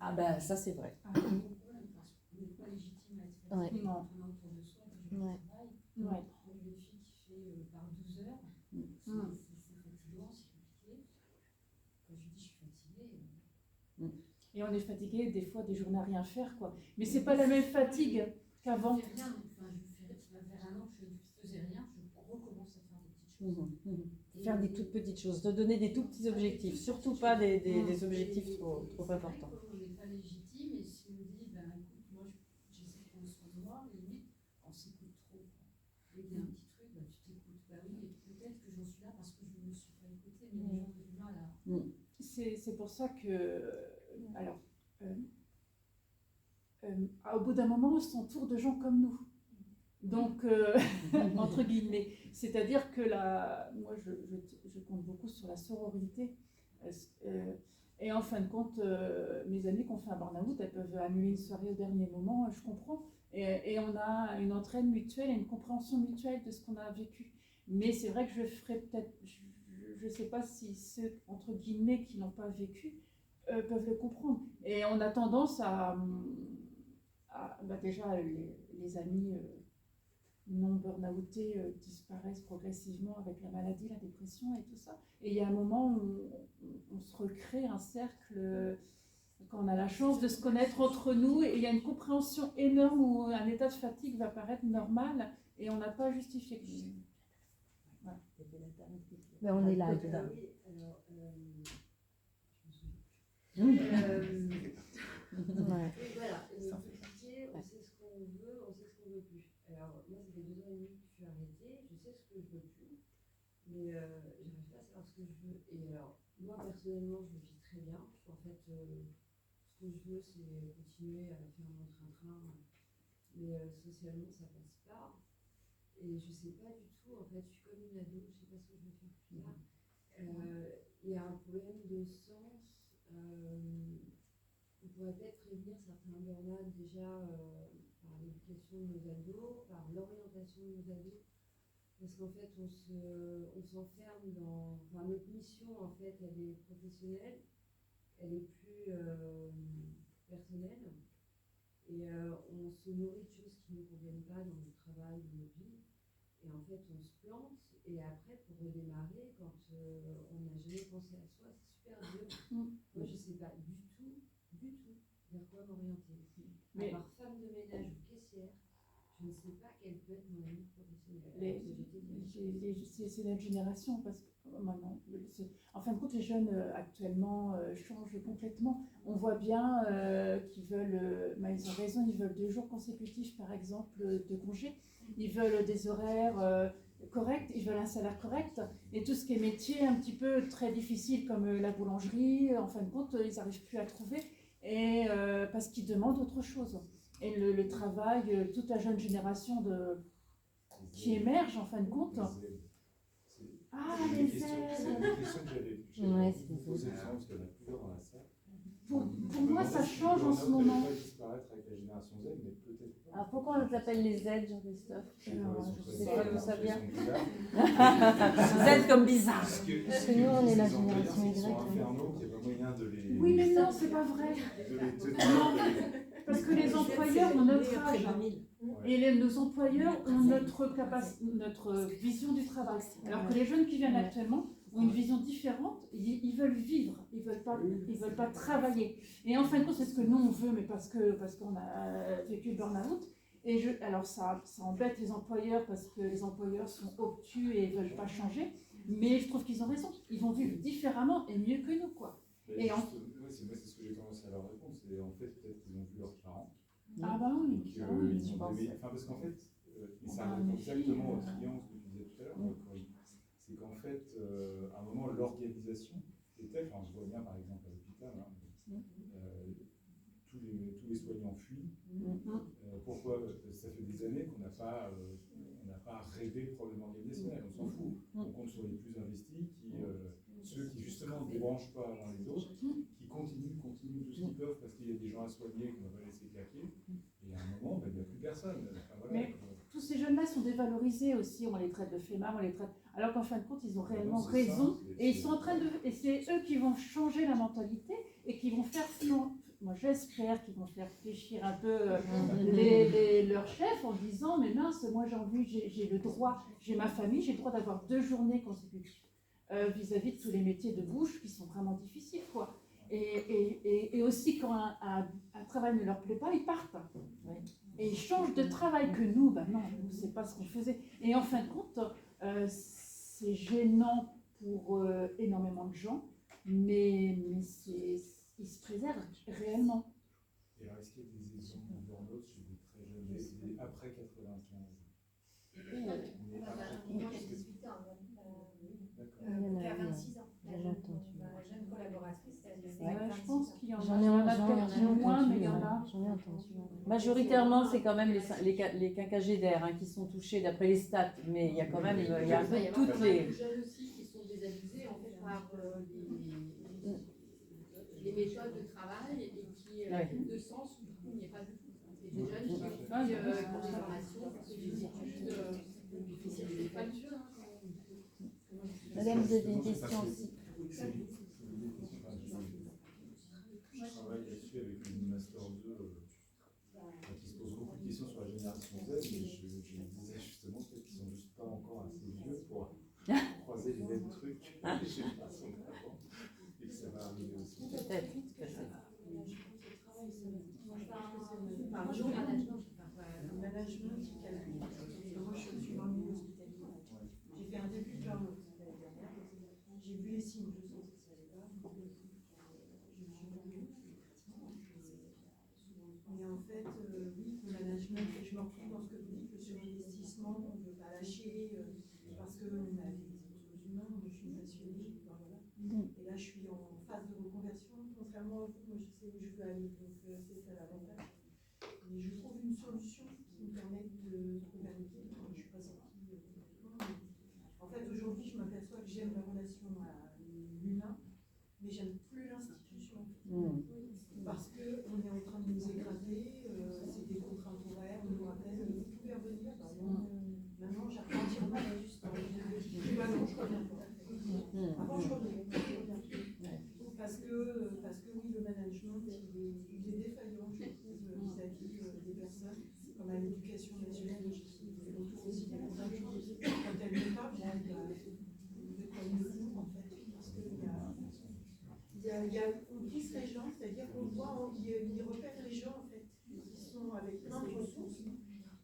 Ah ben ça c'est vrai. On n'est pas légitime à être fatigué quand on a autour de soi des gens qui travaillent. Une fille qui fait par 12 heures, c'est fatigant, c'est compliqué. Quand je dis je suis fatiguée. Et on est fatigué des fois des journées à rien faire, quoi. Mais c'est pas la même fatigue qu'avant. Ça va faire un an que je ne faisais rien, je recommence à faire des petites choses. Faire des toutes petites choses, de donner des tout petits objectifs, surtout pas des objectifs trop importants. On n'est pas légitime, et si on dit, ben écoute, moi j'essaie de prendre soin de moi, limite, on s'écoute trop. Il y a un petit truc, ben, tu t'écoutes. Ben oui, et peut-être que j'en suis là parce que je ne me suis pas écoutée, mais les gens ont du mal à. C'est pour ça que, alors, au bout d'un moment, on s'entoure de gens comme nous. Donc, entre guillemets, c'est-à-dire que moi, je compte beaucoup sur la sororité. Et en fin de compte, mes amies qui ont fait un burn-out, elles peuvent annuler une soirée au dernier moment, je comprends. Et on a une entraide mutuelle et une compréhension mutuelle de ce qu'on a vécu. Mais c'est vrai que je ferais peut-être, je ne sais pas si ceux, entre guillemets, qui n'ont pas vécu, peuvent le comprendre. Et on a tendance déjà, les amis non burn-outés disparaissent progressivement avec la maladie, la dépression et tout ça. Et il y a un moment où on se recrée un cercle, quand on a la chance de se connaître entre nous, et il y a une compréhension énorme où un état de fatigue va paraître normal et on n'a pas justifié quelque chose. Voilà. Mais on est là. Oui, alors, je me souviens. Voilà, on sait ce qu'on veut, on sait ce qu'on veut plus. Alors, moi, ça fait 2 ans et demi que je suis arrêtée, je sais ce que je veux plus, mais j'arrive pas à savoir ce que je veux. Et alors, moi, personnellement, je vis très bien. En fait, ce que je veux, c'est continuer à faire mon train-train, mais socialement, ça passe pas. Et je sais pas du tout, en fait, je suis comme une ado, je sais pas ce que je veux faire plus tard. Il y a un problème de sens. On pourrait peut-être prévenir certains burn-out déjà par l'éducation de nos ados, par l'orientation de nos ados, parce qu'en fait on s'enferme dans... Enfin, notre mission en fait elle est professionnelle, elle est plus personnelle, et on se nourrit de choses qui ne nous conviennent pas dans notre travail, dans nos vies, et en fait on se plante, et après pour redémarrer, quand on n'a jamais pensé à soi, c'est super dur. Moi je sais pas du tout vers quoi m'orienter. À part femme de ménage ou caissière, je ne sais pas quelle peut être mon avenir professionnel. C'est notre génération, parce que maintenant, en fin de compte, les jeunes actuellement changent complètement. On voit bien qu'ils veulent, ils ont raison, ils veulent 2 jours consécutifs, par exemple, de congé. Ils veulent des horaires corrects, ils veulent un salaire correct. Et tout ce qui est métier un petit peu très difficile, comme la boulangerie, en fin de compte, ils n'arrivent plus à trouver. Et parce qu'ils demandent autre chose. Et le travail, toute la jeune génération qui émerge en fin de compte. Ah, les une question que Ouais, j'avais c'est posée parce qu'il y en a plusieurs dans la salle. Pour moi, ça change en ce moment. Pas disparaître avec la génération Z, mais peut-être pas. Alors pourquoi on les appelle les Z, Jean-Christophe? Je sais pas, Je sais pas d'où ça vient. Z Z comme bizarre. Parce que nous, on est la génération Y. Ils sont infernaux, qu'il n'y a pas moyen de les... Oui, mais non, c'est pas vrai. de les tenir. Parce que les employeurs ont notre âge. Et nos employeurs ont notre vision du travail. Alors que les jeunes qui viennent actuellement ont une vision différente. Ils veulent vivre, ils veulent pas travailler. Et en fin de compte, c'est ce que nous on veut, mais parce qu'on a vécu le burn-out. Alors ça embête les employeurs parce que les employeurs sont obtus et ne veulent pas changer. Mais je trouve qu'ils ont raison. Ils vont vivre différemment et mieux que nous, quoi. Et moi, c'est ce que j'ai tendance à leur répondre, c'est en fait peut-être qu'ils ont vu leurs parents. Ah bah oui, je pense. Parce qu'en fait, et ça répond exactement au triangle que tu disais tout à l'heure, c'est qu'en fait, à un moment, l'organisation était, enfin, je vois bien par exemple à l'hôpital, tous les soignants fuient. Pourquoi? Ça fait des années qu'on n'a pas rêvé de problème organisationnel, on s'en fout. On compte sur les plus investis, ceux qui justement ne débranchent pas avant les autres, qui continuent tout ce qu'ils peuvent parce qu'il y a des gens à soigner qu'on va pas laisser claquer. Et à un moment, il n'y a plus personne. Enfin, voilà. Mais tous ces jeunes-là sont dévalorisés aussi, on les traite de flemmards, on les traite... Alors qu'en fin de compte, ils ont réellement raison. Et ils sont en train de... Et c'est eux qui vont changer la mentalité et qui vont faire... Moi, j'espère qu'ils vont faire réfléchir un peu leurs chefs en disant, mais mince, moi j'ai le droit, j'ai ma famille, j'ai le droit d'avoir 2 journées consécutives vis-à-vis de tous les métiers de bouche qui sont vraiment difficiles, quoi. Et aussi, quand un travail ne leur plaît pas, ils partent. Et ils changent de travail que nous, ben non, c'est pas ce qu'on faisait. Et en fin de compte, c'est gênant pour énormément de gens, mais ils se préservent réellement. Et alors, est-ce qu'il y a des exemples de burn-out chez des très jeunes, après 95? Moi, j'ai 18 ans. À 26 ans. Ma jeune collaboratrice, je pense qu'il y en a. J'en ai moins, mais il y en a. J'en ai entendu. Majoritairement, c'est quand même les quinquagénaires qui sont touchés d'après les stats, mais il y a quand même il y a un peu toutes les... Il y a des jeunes aussi qui sont désabusés en fait par les méthodes de travail et qui ont de sens où du coup il n'y a pas de tout. C'est des jeunes qui ont des formations, qui des études, c'est pas du jeu. Madame, vous avez une question aussi. Je travaille là-dessus avec une Master 2 qui se pose beaucoup de questions sur la génération Z, mais je me disais justement peut-être qu'ils sont juste pas encore assez vieux pour croiser les mêmes trucs que les générations d'avant, et que ça va arriver aussi. Peut-être. Le management qui calcule. Moi, je suis dans le milieu hospitalier. J'ai fait un début de burn-out l'année dernière. J'ai vu les signes, je sens que ça n'allait pas. Mais en fait, oui, le management, je me retrouve dans ce que vous dites, le surinvestissement, on ne veut pas lâcher, parce qu'on a des êtres humains, moi je suis passionnée, voilà. Et là je suis en phase de reconversion, contrairement à vous, moi je sais où je veux aller, donc c'est ça l'avantage. Et je trouve une solution qui me permette de trouver un équilibre. Je ne suis pas sortie complètement. En fait, aujourd'hui, je m'aperçois que j'aime la relation à l'humain, mais j'aime plus l'institution. Parce qu'on est en train de nous écraser, c'est des contraintes horaires, on nous rappelle, vous pouvez revenir. Maintenant, j'apprends à dire pas juste. Maintenant, je reviens pas. Avant, je reviens. Parce que oui, le management, il est défaillant, je trouve, vis-à-vis des personnes, comme à l'éducation nationale, je suis autour aussi des personnes, quand elles ne parlent pas, vous êtes comme le fou, en fait, parce qu'on pousse les gens, c'est-à-dire qu'on voit, ils repèrent les gens, en fait, qui sont avec plein de ressources,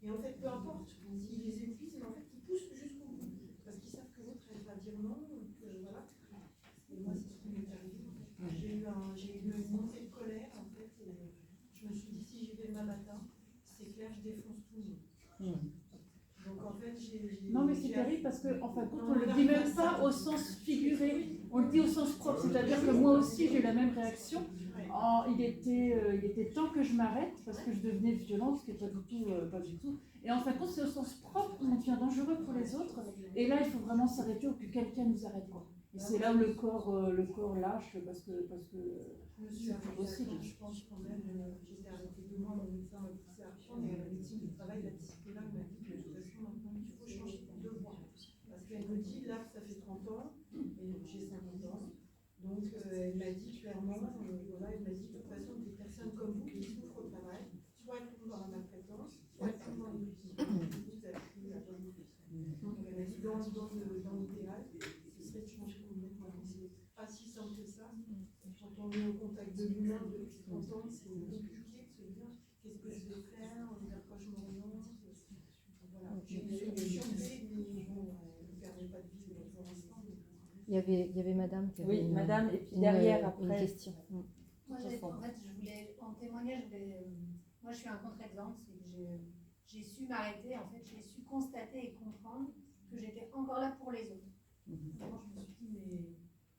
et en fait, peu importe s'ils les épuisent, mais en fait, ils poussent jusqu'au bout, parce qu'ils savent que l'autre, elle va dire non, que voilà. Et moi, c'est ce qui m'est arrivé. J'ai eu une montée de colère, en fait, et je me suis dit, si j'y vais demain matin, c'est clair, je défonce tout le monde. Donc en fait, Non, mais c'est terrible parce qu'en fin de compte, on ne le dit même pas au sens figuré, on le dit au sens propre. C'est-à-dire que moi aussi, j'ai eu la même réaction. il était temps que je m'arrête parce que je devenais violente, ce qui n'est pas du tout. Et en fin de compte, c'est au sens propre qu'on devient dangereux pour les autres. Et là, il faut vraiment s'arrêter ou que quelqu'un nous arrête, quoi. Et c'est là où le corps lâche parce que Monsieur, c'est possible. je pense quand même, j'étais arrêtée 2 mois, mon médecin m'a poussé à reprendre, et à la médecine du travail, la psychologue m'a dit que de toute façon, maintenant, il faut changer de voie. Parce qu'elle me dit, là, ça fait 30 ans, et j'ai 50 ans. Donc, elle m'a dit clairement, voilà, elle m'a dit, de toute façon, des personnes comme vous qui souffrent au travail, soit elles tombent dans la maltraitance, soit elles tombent dans l'épuisement. Vous avez pris la bonne décision. Donc, elle m'a dit, dans l'idéal, ce serait de changer complètement. C'est pas si simple que ça. Quand on est au contact de l'humain depuis 30 ans, c'est compliqué de se dire qu'est-ce que je vais faire, vers quoi je m'oriente. Voilà. J'ai une solution B, mais bon, elle ne permet pas de vivre pour l'instant. Il y avait madame qui avait Oui, madame, et puis derrière, après. une question. Moi, en fait, je voulais, en témoignage, moi, je suis un contre-exemple, c'est que j'ai su m'arrêter, en fait, j'ai su constater et comprendre que j'étais encore là pour les autres. Vraiment, je me suis dit, mais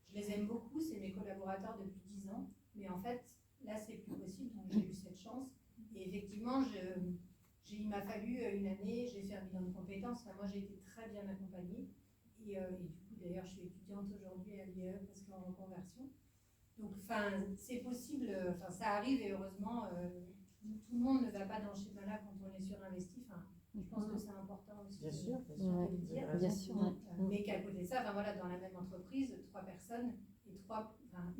je les aime beaucoup, c'est mes collaborateurs depuis 10 ans, mais en fait, là, c'est plus possible, donc j'ai eu cette chance. Et effectivement, il m'a fallu une année, j'ai fait un bilan de compétences. Enfin, moi, j'ai été très bien accompagnée. Et du coup, d'ailleurs, je suis étudiante aujourd'hui à l'IE parce qu'en reconversion. Donc, c'est possible, ça arrive et heureusement, tout le monde ne va pas dans ce schéma-là quand on est surinvesti. Je pense que c'est important aussi Bien sûr, de le dire. Bien sûr. Mais qu'à côté de ça, voilà, dans la même entreprise, 3 personnes, et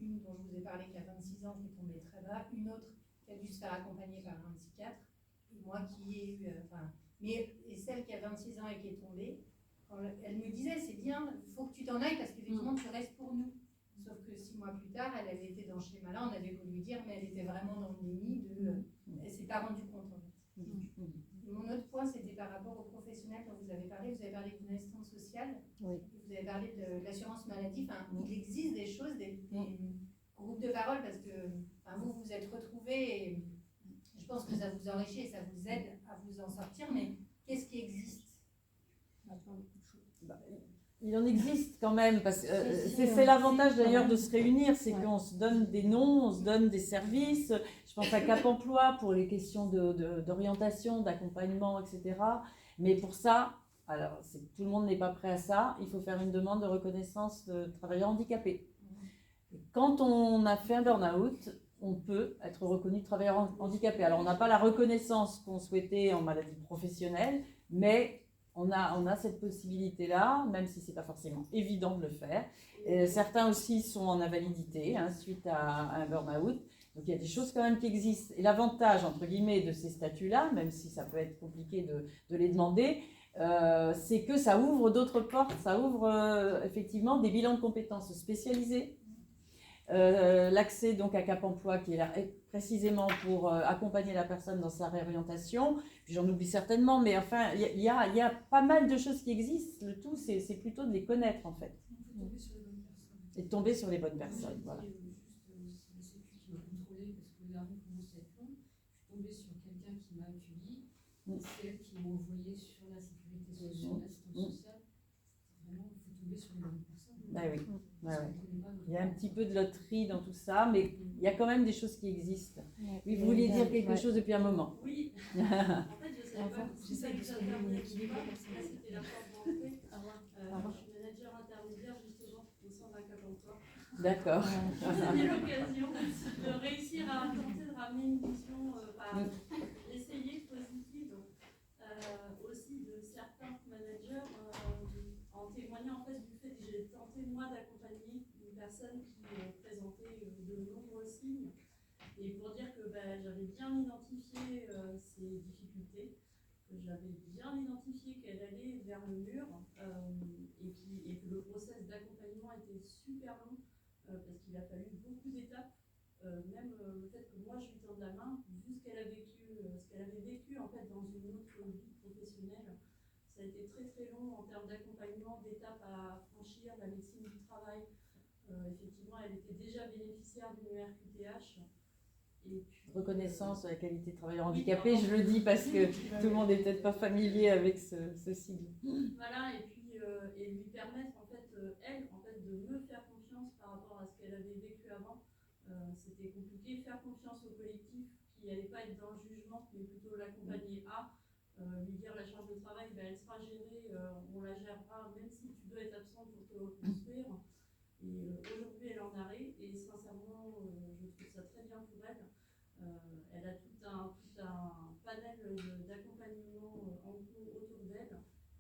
une dont je vous ai parlé qui a 26 ans, qui est tombée très bas, une autre qui a dû se faire accompagner par un psychiatre, et moi qui ai eu. Et celle qui a 26 ans et qui est tombée, elle me disait, c'est bien, il faut que tu t'en ailles parce qu'effectivement, tu restes pour nous. Sauf que 6 mois plus tard, elle avait été dans ce schéma-là, on avait voulu lui dire, mais elle était vraiment dans le déni elle ne s'est pas rendue compte en fait. Mon autre point, c'était par rapport aux professionnels dont vous avez parlé d'une assistance sociale, oui. Vous avez parlé de l'assurance maladie, il existe des choses, des groupes de parole, parce que vous vous êtes retrouvés, et je pense que ça vous enrichit et ça vous aide à vous en sortir, mais qu'est-ce qui existe? Il en existe quand même, parce que c'est l'avantage d'ailleurs de se réunir, c'est qu'on se donne des noms, on se donne des services. Je pense à Cap Emploi pour les questions d'orientation, d'accompagnement, etc. Mais pour ça, alors tout le monde n'est pas prêt à ça, il faut faire une demande de reconnaissance de travailleurs handicapés. Quand on a fait un burn-out, on peut être reconnu travailleur handicapé. Alors on n'a pas la reconnaissance qu'on souhaitait en maladie professionnelle, mais on a cette possibilité-là, même si ce n'est pas forcément évident de le faire. Certains aussi sont en invalidité suite à un burn-out. Donc il y a des choses quand même qui existent. Et l'avantage, entre guillemets, de ces statuts-là, même si ça peut être compliqué de les demander, c'est que ça ouvre d'autres portes. Ça ouvre effectivement des bilans de compétences spécialisés. L'accès donc à Cap Emploi qui est là précisément pour accompagner la personne dans sa réorientation. Puis j'en oublie certainement, mais enfin il y a pas mal de choses qui existent. Le tout c'est plutôt de les connaître en fait. Et de tomber sur les bonnes personnes. Voilà. Tombée sur quelqu'un qui m'a accueilli, c'est elle qui m'a envoyé sur la sécurité sociale, l'assistance sociale. Vraiment, il faut tomber sur les bonnes personnes. Ben oui. Il y a un petit peu de loterie dans tout ça, mais il y a quand même des choses qui existent. Oui, vous vouliez dire quelque chose depuis un moment. Oui. En fait, je ne savais pas si ça intervenait ou pas. C'était la porte d'entrée. Je suis manager intermédiaire justement au sein d'un Cap Emploi. D'accord. C'était l'occasion de réussir à tenter de ramener une vision, essayer positive aussi de certains managers en témoignant en fait du fait que j'ai tenté moi d'accompagner une personne qui présentait de nombreux signes et pour dire que j'avais bien identifié ses difficultés, que j'avais bien identifié qu'elle allait vers le mur et que le process d'accompagnement était super long. Parce qu'il a fallu beaucoup d'étapes, même le fait que moi je lui tende la main, vu ce qu'elle a vécu, ce qu'elle avait vécu en fait dans une autre vie professionnelle, ça a été très très long en termes d'accompagnement, d'étapes à franchir, la médecine du travail. Effectivement, elle était déjà bénéficiaire d'une ERQTH. Et puis, reconnaissance de la qualité de travailleur handicapé, je le dis parce que tout le monde n'est peut-être pas familier avec ce sigle. Voilà, et puis et lui permettre en fait, elle, en fait, de me faire confiance par rapport à ce qu'elle avait vécu avant. C'était compliqué. puis n'allez pas être dans le jugement, mais plutôt l'accompagner à lui dire la charge de travail, ben, elle sera gérée, on la gérera, même si tu dois être absente pour te reconstruire. Et aujourd'hui, elle est en arrêt, et sincèrement, je trouve ça très bien pour elle. Elle a tout un panel d'accompagnement en cours autour d'elle,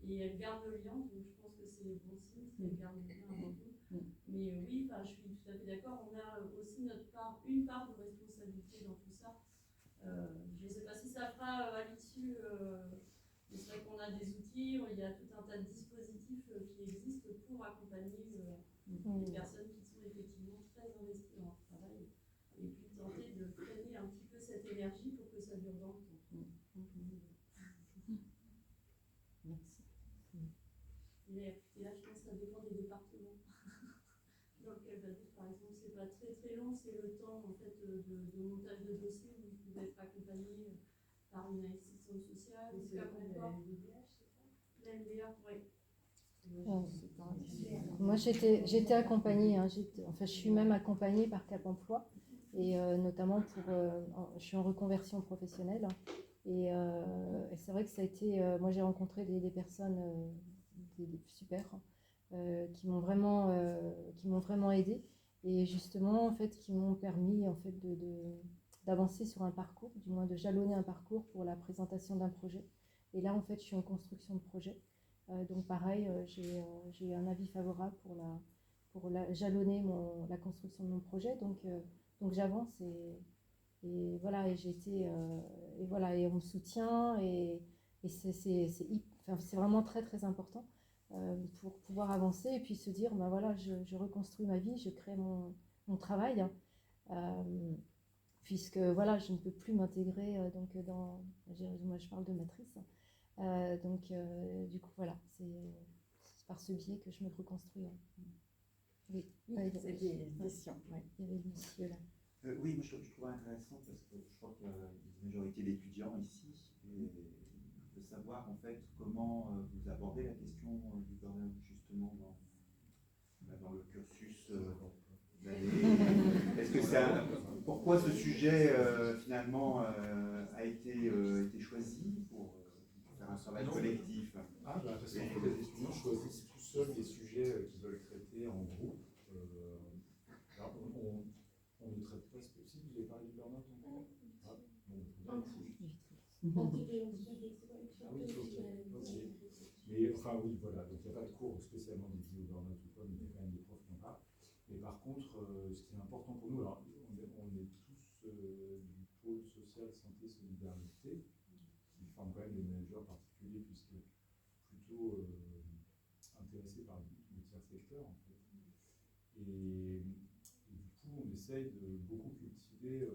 et elle garde le lien, donc je pense que c'est bon signe si elle garde le lien avant tout. Mais oui, je suis tout à fait d'accord, on a aussi une part de responsabilité dans tout ça. Je ne sais pas si ça fera à l'issue, mais c'est vrai qu'on a des outils, il y a tout un tas de dispositifs qui existent pour accompagner les personnes qui sont effectivement très investies dans leur travail, et puis tenter de freiner un petit peu cette énergie pour que ça dure dans le temps. Merci. Et là, je pense que ça dépend des départements. Dans lequel, par exemple, c'est pas très très long, c'est le temps en fait, de montage de dossier où vous pouvez être accompagné par une assistante sociale. C'est comme la MDH, c'est ça? La MDH, oui. Moi, j'étais accompagnée, hein, je suis même accompagnée par Cap Emploi, et notamment je suis en reconversion professionnelle. Et c'est vrai que ça a été, moi j'ai rencontré des personnes super, qui m'ont vraiment aidée, et justement en fait qui m'ont permis en fait d'avancer sur un parcours, du moins de jalonner un parcours pour la présentation d'un projet. Et là en fait je suis en construction de projet, donc pareil, j'ai un avis favorable pour jalonner la construction de mon projet, donc j'avance, et voilà, et on me soutient, et c'est vraiment très très important pour pouvoir avancer, et puis se dire ben voilà, je reconstruis ma vie, je crée mon travail, puisque voilà, je ne peux plus m'intégrer moi je parle de matrice, du coup voilà, c'est par ce biais que je me reconstruis. Oui, c'était une question. Il y avait le monsieur là. Oui, moi je trouve intéressant parce que je crois qu'il y a une majorité d'étudiants ici, et de savoir en fait comment vous abordez la question du burn-out justement dans le cursus d'année. Est-ce que pourquoi ce sujet finalement a été choisi pour faire un travail collectif? Parce qu'en fait, les étudiants choisissent tout seuls les sujets qu'ils veulent traiter en groupe. Alors, on ne traite pas spécifique, vous avez parlé du burn-out encore? Ah, bon, mais enfin oui, voilà, donc il n'y a pas de cours spécialement dédié au burn-out ou pas, mais il y a quand même des profs qui en parlent. Mais par contre, ce qui est important pour nous, alors on est tous du pôle social, santé, solidarité, qui forment quand même des managers particuliers, puisque plutôt intéressés par le tiers secteur en fait. Et du coup, on essaye de beaucoup cultiver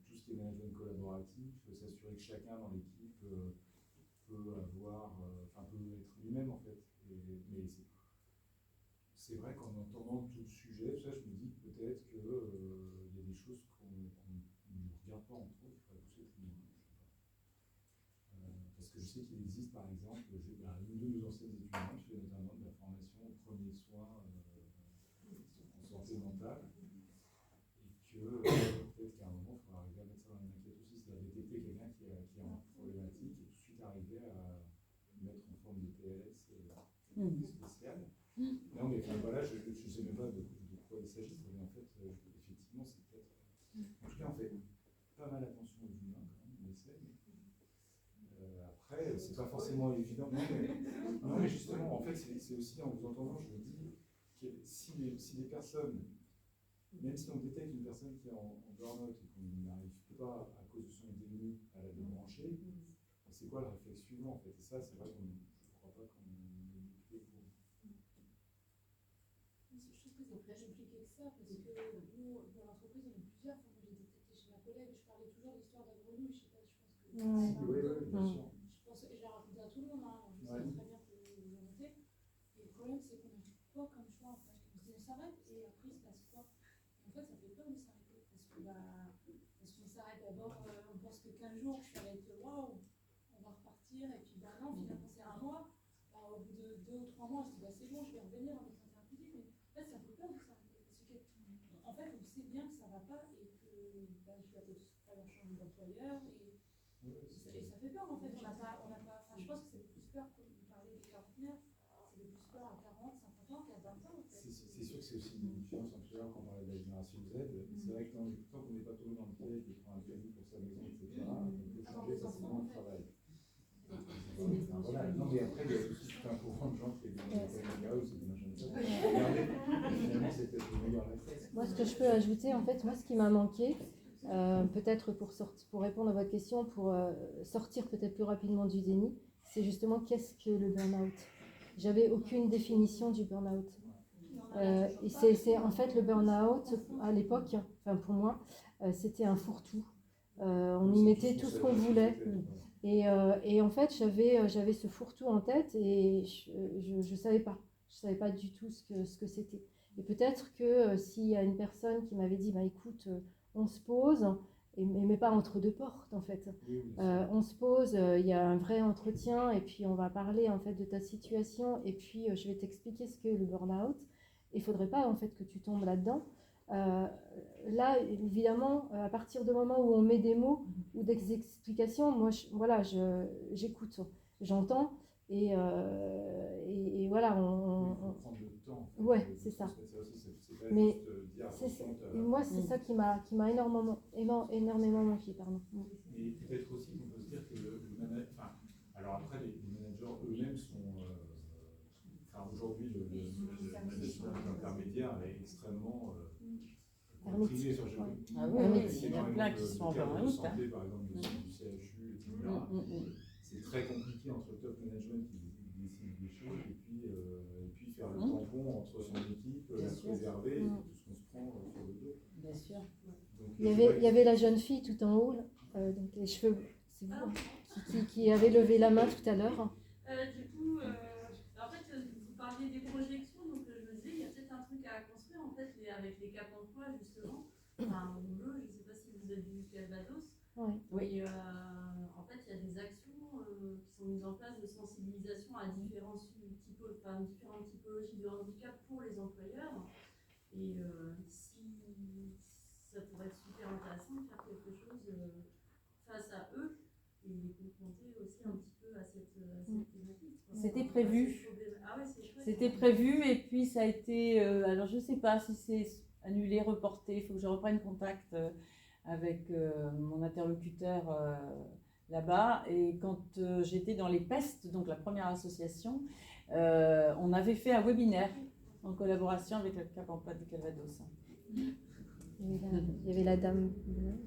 tout ce qui est management collaboratif, s'assurer que chacun dans l'équipe peut être lui-même en fait. Mais c'est vrai qu'en entendant tout le sujet, ça, je me dis peut-être qu'il y a des choses qu'on ne regarde pas entre autres, il faudrait pousser plus loin. Parce que je sais qu'il existe par exemple, une de nos anciennes étudiantes fait notamment de la formation aux premiers soins en santé mentale, et que peut-être qu'à un moment il faudra arriver à mettre ça dans une maquette aussi, c'est-à-dire détecter quelqu'un qui est en problématique et tout de suite arriver à mettre en forme de PLS spécial. Non mais enfin, voilà, je ne sais même pas de quoi il s'agit, mais en fait effectivement c'est peut-être... En tout cas on fait pas mal attention aux humains quand même, on essaie, mais après c'est pas forcément évident. Non mais justement en fait c'est aussi en vous entendant je me dis que si les personnes, même si on détecte une personne qui est en burn-out et qu'on n'arrive pas à cause de son ennemi à la débrancher, c'est quoi le réflexe suivant en fait? Et ça c'est vrai qu'on je crois pas qu'on ait une clé pour... Je trouve que c'est très compliqué que ça, parce que nous, dans l'entreprise, on est plusieurs. Enfin, moi, j'ai détecté chez ma collègue, je parlais toujours d'histoire d'agronome, je pense que... Oui, bien sûr. Je pense que je l'ai raconté à tout le monde, hein, je sais très bien que vous en notez. Et le problème, c'est qu'on n'a pas comme choix, en fait. On se dit, on s'arrête, et après, il se passe quoi? Et en fait, ça fait peur de s'arrêter, parce qu'on s'arrête d'abord, on pense que 15 jours, je suis arrêtée, waouh, on va repartir, et puis non, finalement, c'est un mois. Alors, au bout de 2 ou 3 mois, je dis, c'est bon, je vais revenir en étant thérapeutique, mais en fait, ça fait peur de s'arrêter, parce que, en fait, on sait bien que ça ne va pas, et que je vais pas leur changer d'employeur, fait peur en fait. Enfin, je pense que c'est plus peur que vous parlez des quarantenaires, c'est plus peur à 40, 50 ans qu'à 20 ans en fait. C'est sûr que c'est aussi une différence entre là, quand on parlait de la génération Z. C'est vrai que tant qu'on n'est pas tombé dans le piège de prendre un crédit pour sa maison, etc., on peut changer facilement de travail. Voilà. Non, mais après, il y a aussi tout un courant de gens qui est bien chaos, c'est bien jeune. Regardez, finalement, c'est peut-être le meilleur réflexe. Moi, ce que je peux ajouter, en fait, moi, ce qui m'a manqué, peut-être pour répondre à votre question, pour sortir peut-être plus rapidement du déni, c'est justement qu'est-ce que le burn-out. J'avais aucune définition du burn-out. Et c'est en fait le burn-out à l'époque, enfin pour moi, c'était un fourre-tout. On y mettait tout ce qu'on voulait. Et en fait, j'avais ce fourre-tout en tête et je savais pas. Je savais pas du tout ce que c'était. Et peut-être que s'il y a une personne qui m'avait dit, bah écoute, on se pose, mais pas entre deux portes en fait. On se pose, il y a un vrai entretien et puis on va parler en fait de ta situation et puis je vais t'expliquer ce qu'est le burn-out. Il faudrait pas en fait que tu tombes là-dedans. Là, évidemment, à partir du moment où on met des mots ou des explications, moi, j'écoute, j'entends et voilà, on prendre le temps. Ouais, c'est ça. Mais moi, c'est ça qui m'a énormément manqué, pardon. Mais peut-être aussi qu'on peut se dire que le manager, enfin, alors après, les managers eux-mêmes sont, enfin, aujourd'hui, le management intermédiaire est extrêmement privé sur Ah oui, il y a plein qui sont en burn-out. Santé, par exemple, du CHU, etc. C'est très compliqué entre le top management qui décide des choses et puis faire le tampon entre son équipe, la préserver et tout ce qu'on se prend sur le dos. Bien sûr. Donc, il y avait la jeune fille tout en haut, donc les cheveux, c'est vous, qui avait levé la main tout à l'heure. Du coup, en fait, vous parliez des projections, donc je me disais, il y a peut-être un truc à construire en fait, avec les cap emploi justement. Enfin, je ne sais pas si vous avez vu Calvados. Oui. Et en fait, il y a des actions qui sont mises en place de sensibilisation à différentes typologies de handicap pour les employeurs. Et si ça pourrait être super intéressant de faire quelque chose face à eux et les confronter aussi un petit peu à cette thématique. C'était prévu. Ah ouais, c'est chouette. C'était prévu et puis ça a été. Alors je ne sais pas si c'est annulé, reporté. Il faut que je reprenne contact avec mon interlocuteur là-bas. Et quand j'étais dans les pestes, donc la première association, on avait fait un webinaire en collaboration avec le Cap Emploi du Calvados. Il y avait la dame. Vous.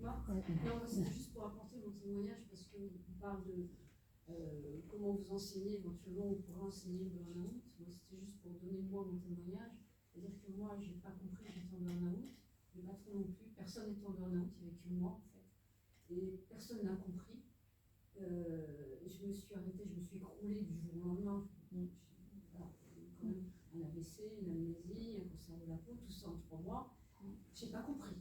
Non, c'est juste pour apporter mon témoignage parce qu'on parle de comment vous enseignez, éventuellement on pourrait enseigner le burn-out. Moi, c'était juste pour donner moi mon témoignage. C'est-à-dire que moi, j'ai pas compris que j'étais en burn-out, le patron non plus, personne n'est en burn-out, il n'y avait que moi en fait. Et personne n'a compris. Je me suis arrêtée, je me suis écroulée du jour au lendemain. Voilà, quand même un AVC, une amnésie, un cancer de la peau, tout ça en 3 mois. J'ai pas compris.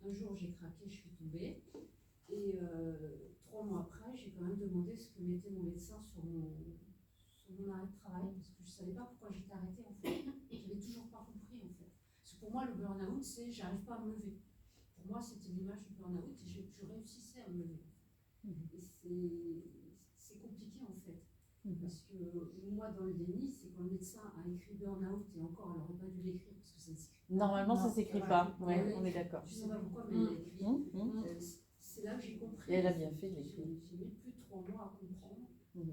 Un jour, j'ai craqué, je suis tombée. Et 3 mois après, j'ai quand même demandé ce que mettait mon médecin sur mon arrêt de travail, parce que je ne savais pas pourquoi j'étais arrêtée en fait. Je n'avais toujours pas compris en fait. Parce que pour moi, le burn-out, c'est j'arrive pas à me lever. Pour moi, c'était l'image du burn-out et je réussissais à me lever. Et c'est compliqué en fait. Parce que moi, dans le déni, c'est quand le médecin a écrit burn-out et encore, elle n'aurait pas dû l'écrire parce que ça ne s'écrit pas. Normalement, ça ne s'écrit pas. Ouais, on est d'accord. Je ne sais pas pourquoi, mais elle l'a écrit. C'est là que j'ai compris. Et elle a bien fait de l'écrire. J'ai mis plus de 3 mois à comprendre,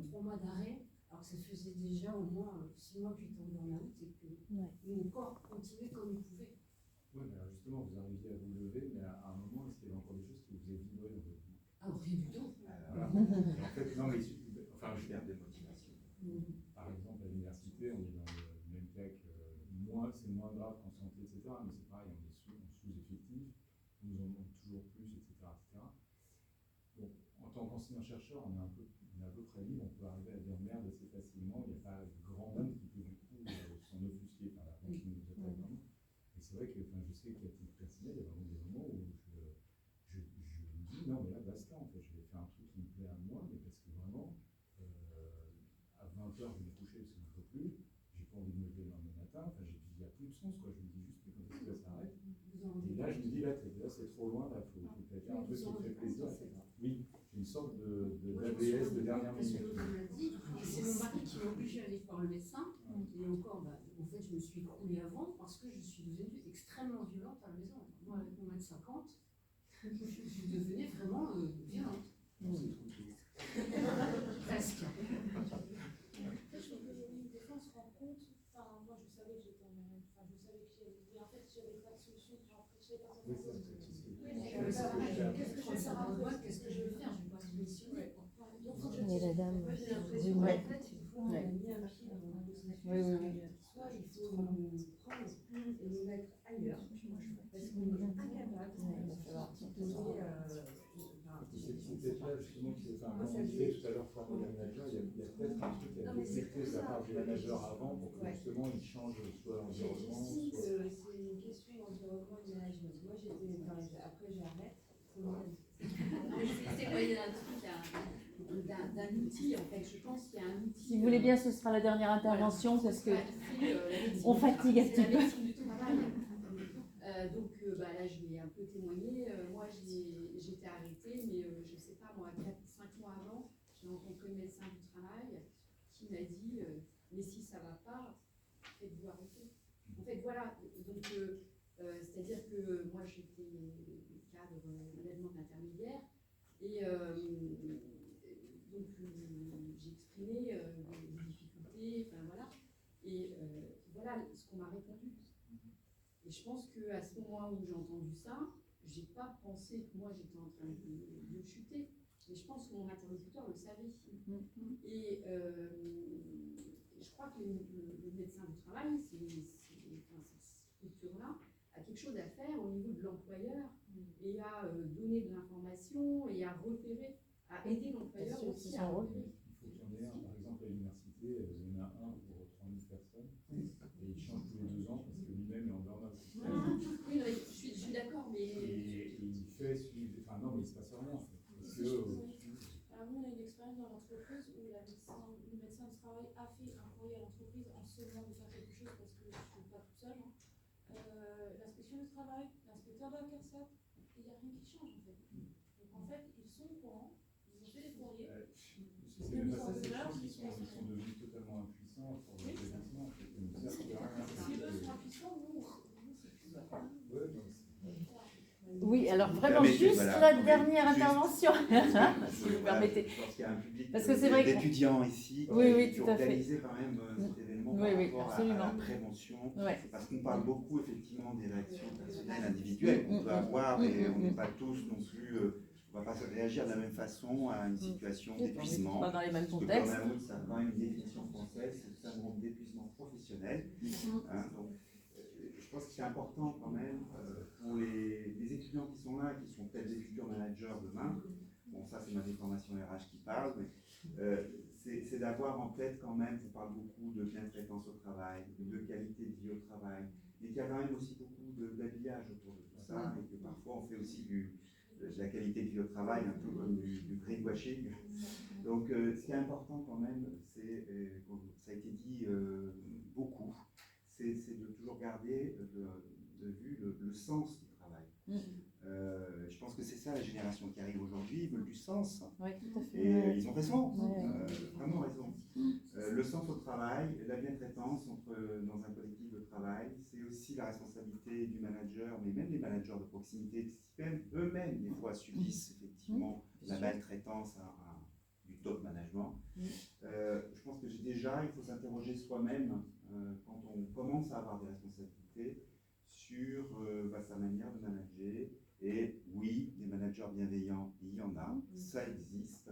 3 mois d'arrêt, alors que ça faisait déjà au moins 6 mois que j'étais en burn-out et que mon corps continuait comme il pouvait. Oui, mais alors justement, vous arriviez à vous lever, mais à un moment, est-ce qu'il y avait encore des choses qui vous faisaient vibrer dans votre vie? Ah, rien du tout. Voilà. En fait, non, mais enfin, je perds des motivations. Par exemple, à l'université, on est dans le même cas que c'est moins grave qu'en santé, etc. Mais c'est pareil, on est sous-effectif, nous en demandons toujours plus, etc. Donc, en tant qu'enseignant-chercheur, on est à peu près libre, on peut arriver à dire merde assez facilement, il n'y a pas grand monde qui peut du coup s'en offusquer par la honte qui nous attaque vraiment. Et c'est vrai que je sais qu'à titre personnel, il y a vraiment des moments où je me dis non, mais là, basta, en fait, je vais faire un truc qui me plaît à moi, mais parce que vraiment, à 20h, je vais me coucher parce que je ne peux plus, j'ai pas envie de me lever le lendemain matin, enfin, il n'y a plus de sens, quoi. Je me dis juste, mais quand est-ce que ça s'arrête? Et là, je me dis, là, c'est trop loin, là, faut que quelqu'un faire un truc qui fait plaisir. Oui, une sorte d'ABS de dernière minute. C'est mon mari qui m'a obligé à aller voir le médecin. Et encore, en fait, je me suis écroulée avant parce que je suis devenue extrêmement violente à la maison. Moi, avec mon 1m50, je devenais vraiment violente. Presque. Des fois, on se rend compte, enfin, moi je savais que j'étais en malade, enfin, je savais que j'avais, en fait, j'avais pas de solution, genre, je savais pas Qu'est-ce que je vais faire? Qu'est-ce que je vais faire? Je vais pas se démissionner. Mais la dame, j'ai l'impression qu'en fait, une fois on a mis un pied dans la soit il faut nous prendre et nous mettre ailleurs, parce qu'on est incapable de donner. C'est peut-être là justement que c'est un on disait tout à l'heure former les managers, il y a peut-être un truc à détecter de la part du manager avant pour que justement il change soit l'environnement. C'est une question d'environnement et de management. Moi après j'arrête. C'est quoi, il y a un truc d'un outil en fait, je pense qu'il y a un outil. Si vous voulez bien, ce sera la dernière intervention parce que on fatigue un petit peu. Donc là, je vais un peu témoigner. Moi, j'étais arrêtée, mais je ne sais pas, moi, 4-5 mois avant, j'ai rencontré le médecin du travail qui m'a dit mais si ça ne va pas, faites-vous arrêter. En fait, voilà. Donc, c'est-à-dire que moi, j'étais cadre management intermédiaire et donc j'ai exprimé des difficultés, enfin voilà. Et voilà ce qu'on m'a répondu. Et je pense qu'à ce moment où j'ai entendu ça, j'ai pas pensé que moi j'étais en train de chuter, mais je pense que mon interlocuteur le savait. Et je crois que le médecin du travail, cette structure-là, a quelque chose à faire au niveau de l'employeur et à donner de l'information et à repérer, à aider l'employeur aussi à repérer. Il faut qu'il y en ait un, par exemple à l'université, il y en a un pour 3000 personnes, et il change tous les 2 ans parce que lui-même est en burn-out. Oui, je suis d'accord, mais. Et il fait suivre. Enfin, non, mais il ne se passe rien en fait. Parce que. Alors, nous, on a une expérience dans l'entreprise où le médecin du travail a fait un courrier à l'entreprise en se demandant de faire quelque chose parce que je ne suis pas toute seule. L'inspection du travail, l'inspecteur de la CARSAT, il n'y a rien qui change en fait. Donc en fait, ils sont au courant, ils ont fait des courriers. C'est même pas ça, c'est qu'ils sont devenus totalement impuissants pour le développement. En fait. Si eux sont impuissants, nous, c'est plus ça. Oui, alors vraiment juste la dernière intervention, si vous permettez. Je pense qu'il y a un public parce que c'est vrai d'étudiants ici qui organisaient quand même cet événement par rapport à la prévention. Parce qu'on parle beaucoup effectivement des réactions personnelles individuelles qu'on peut avoir et on n'est pas tous non plus, on ne va pas réagir de la même façon à une situation d'épuisement. Pas dans les mêmes contextes. Ça a quand même une définition française, c'est le syndrome d'épuisement professionnel. Donc, je pense que c'est important quand même pour les étudiants qui sont là, qui sont peut-être des futurs managers demain. Bon, ça c'est ma déformation RH qui parle, mais c'est d'avoir en tête quand même, on parle beaucoup de bientraitance au travail, de qualité de vie au travail, mais qu'il y a quand même aussi beaucoup d'habillage autour de tout ça, et que parfois on fait aussi de la qualité de vie au travail, un peu comme du greenwashing. Donc ce qui est important quand même, c'est, ça a été dit beaucoup, c'est de toujours garder de vue le sens du travail. Je pense que c'est ça la génération qui arrive aujourd'hui, ils veulent du sens. Oui, tout à fait. Et ils ont raison, vraiment raison. Le sens au travail, la bientraitance dans un collectif de travail, c'est aussi la responsabilité du manager, mais même les managers de proximité qui eux-mêmes des fois subissent effectivement la maltraitance du top management. Je pense que déjà, il faut s'interroger soi-même quand on commence à avoir des responsabilités sur sa manière de manager. Et oui, des managers bienveillants, il y en a, ça existe,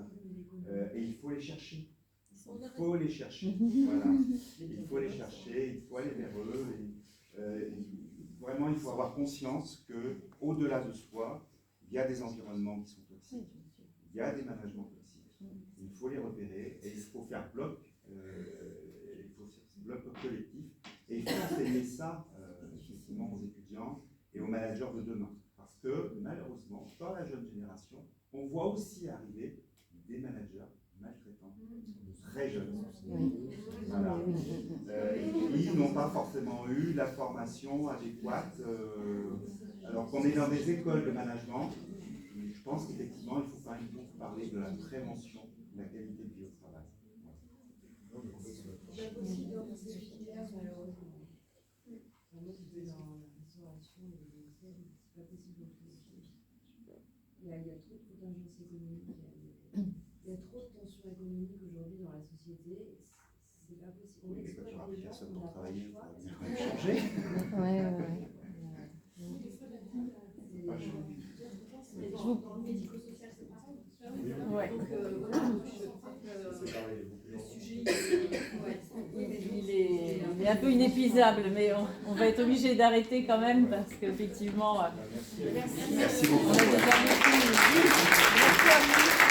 et il faut les chercher. Il faut les chercher, voilà. Il faut les chercher, il faut aller vers eux. Vraiment, il faut avoir conscience qu'au-delà de soi, il y a des environnements qui sont toxiques, il y a des managements toxiques. Il faut les repérer et il faut faire bloc, il faut faire bloc collectif, et il faut enseigner ça effectivement aux étudiants et aux managers de demain. Parce que malheureusement, dans la jeune génération, on voit aussi arriver des managers maltraitants, très jeunes, voilà, qui n'ont pas forcément eu la formation adéquate, alors qu'on est dans des écoles de management, pense qu'effectivement, il faut quand même beaucoup parler de la prévention de la qualité de vie au travail. Il y a aussi dans ces filières, malheureusement. Moi qui vais dans la restauration et les hôtels, c'est pas possible dans tous les pays. Il y a trop de contingences économiques, il y a trop de tensions économiques aujourd'hui dans la société. C'est pas possible. On exploite des gens, on n'a pas le choix. Dans le médico-social, c'est pareil. Ouais. Donc voilà, je crois que le sujet, il est un peu inépuisable, mais on va être obligé d'arrêter quand même parce qu'effectivement, Merci beaucoup. on a déjà beaucoup. Merci à vous.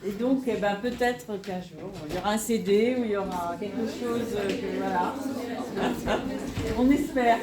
Et donc, peut-être qu'un jour, il y aura un CD ou il y aura quelque chose que voilà. On espère.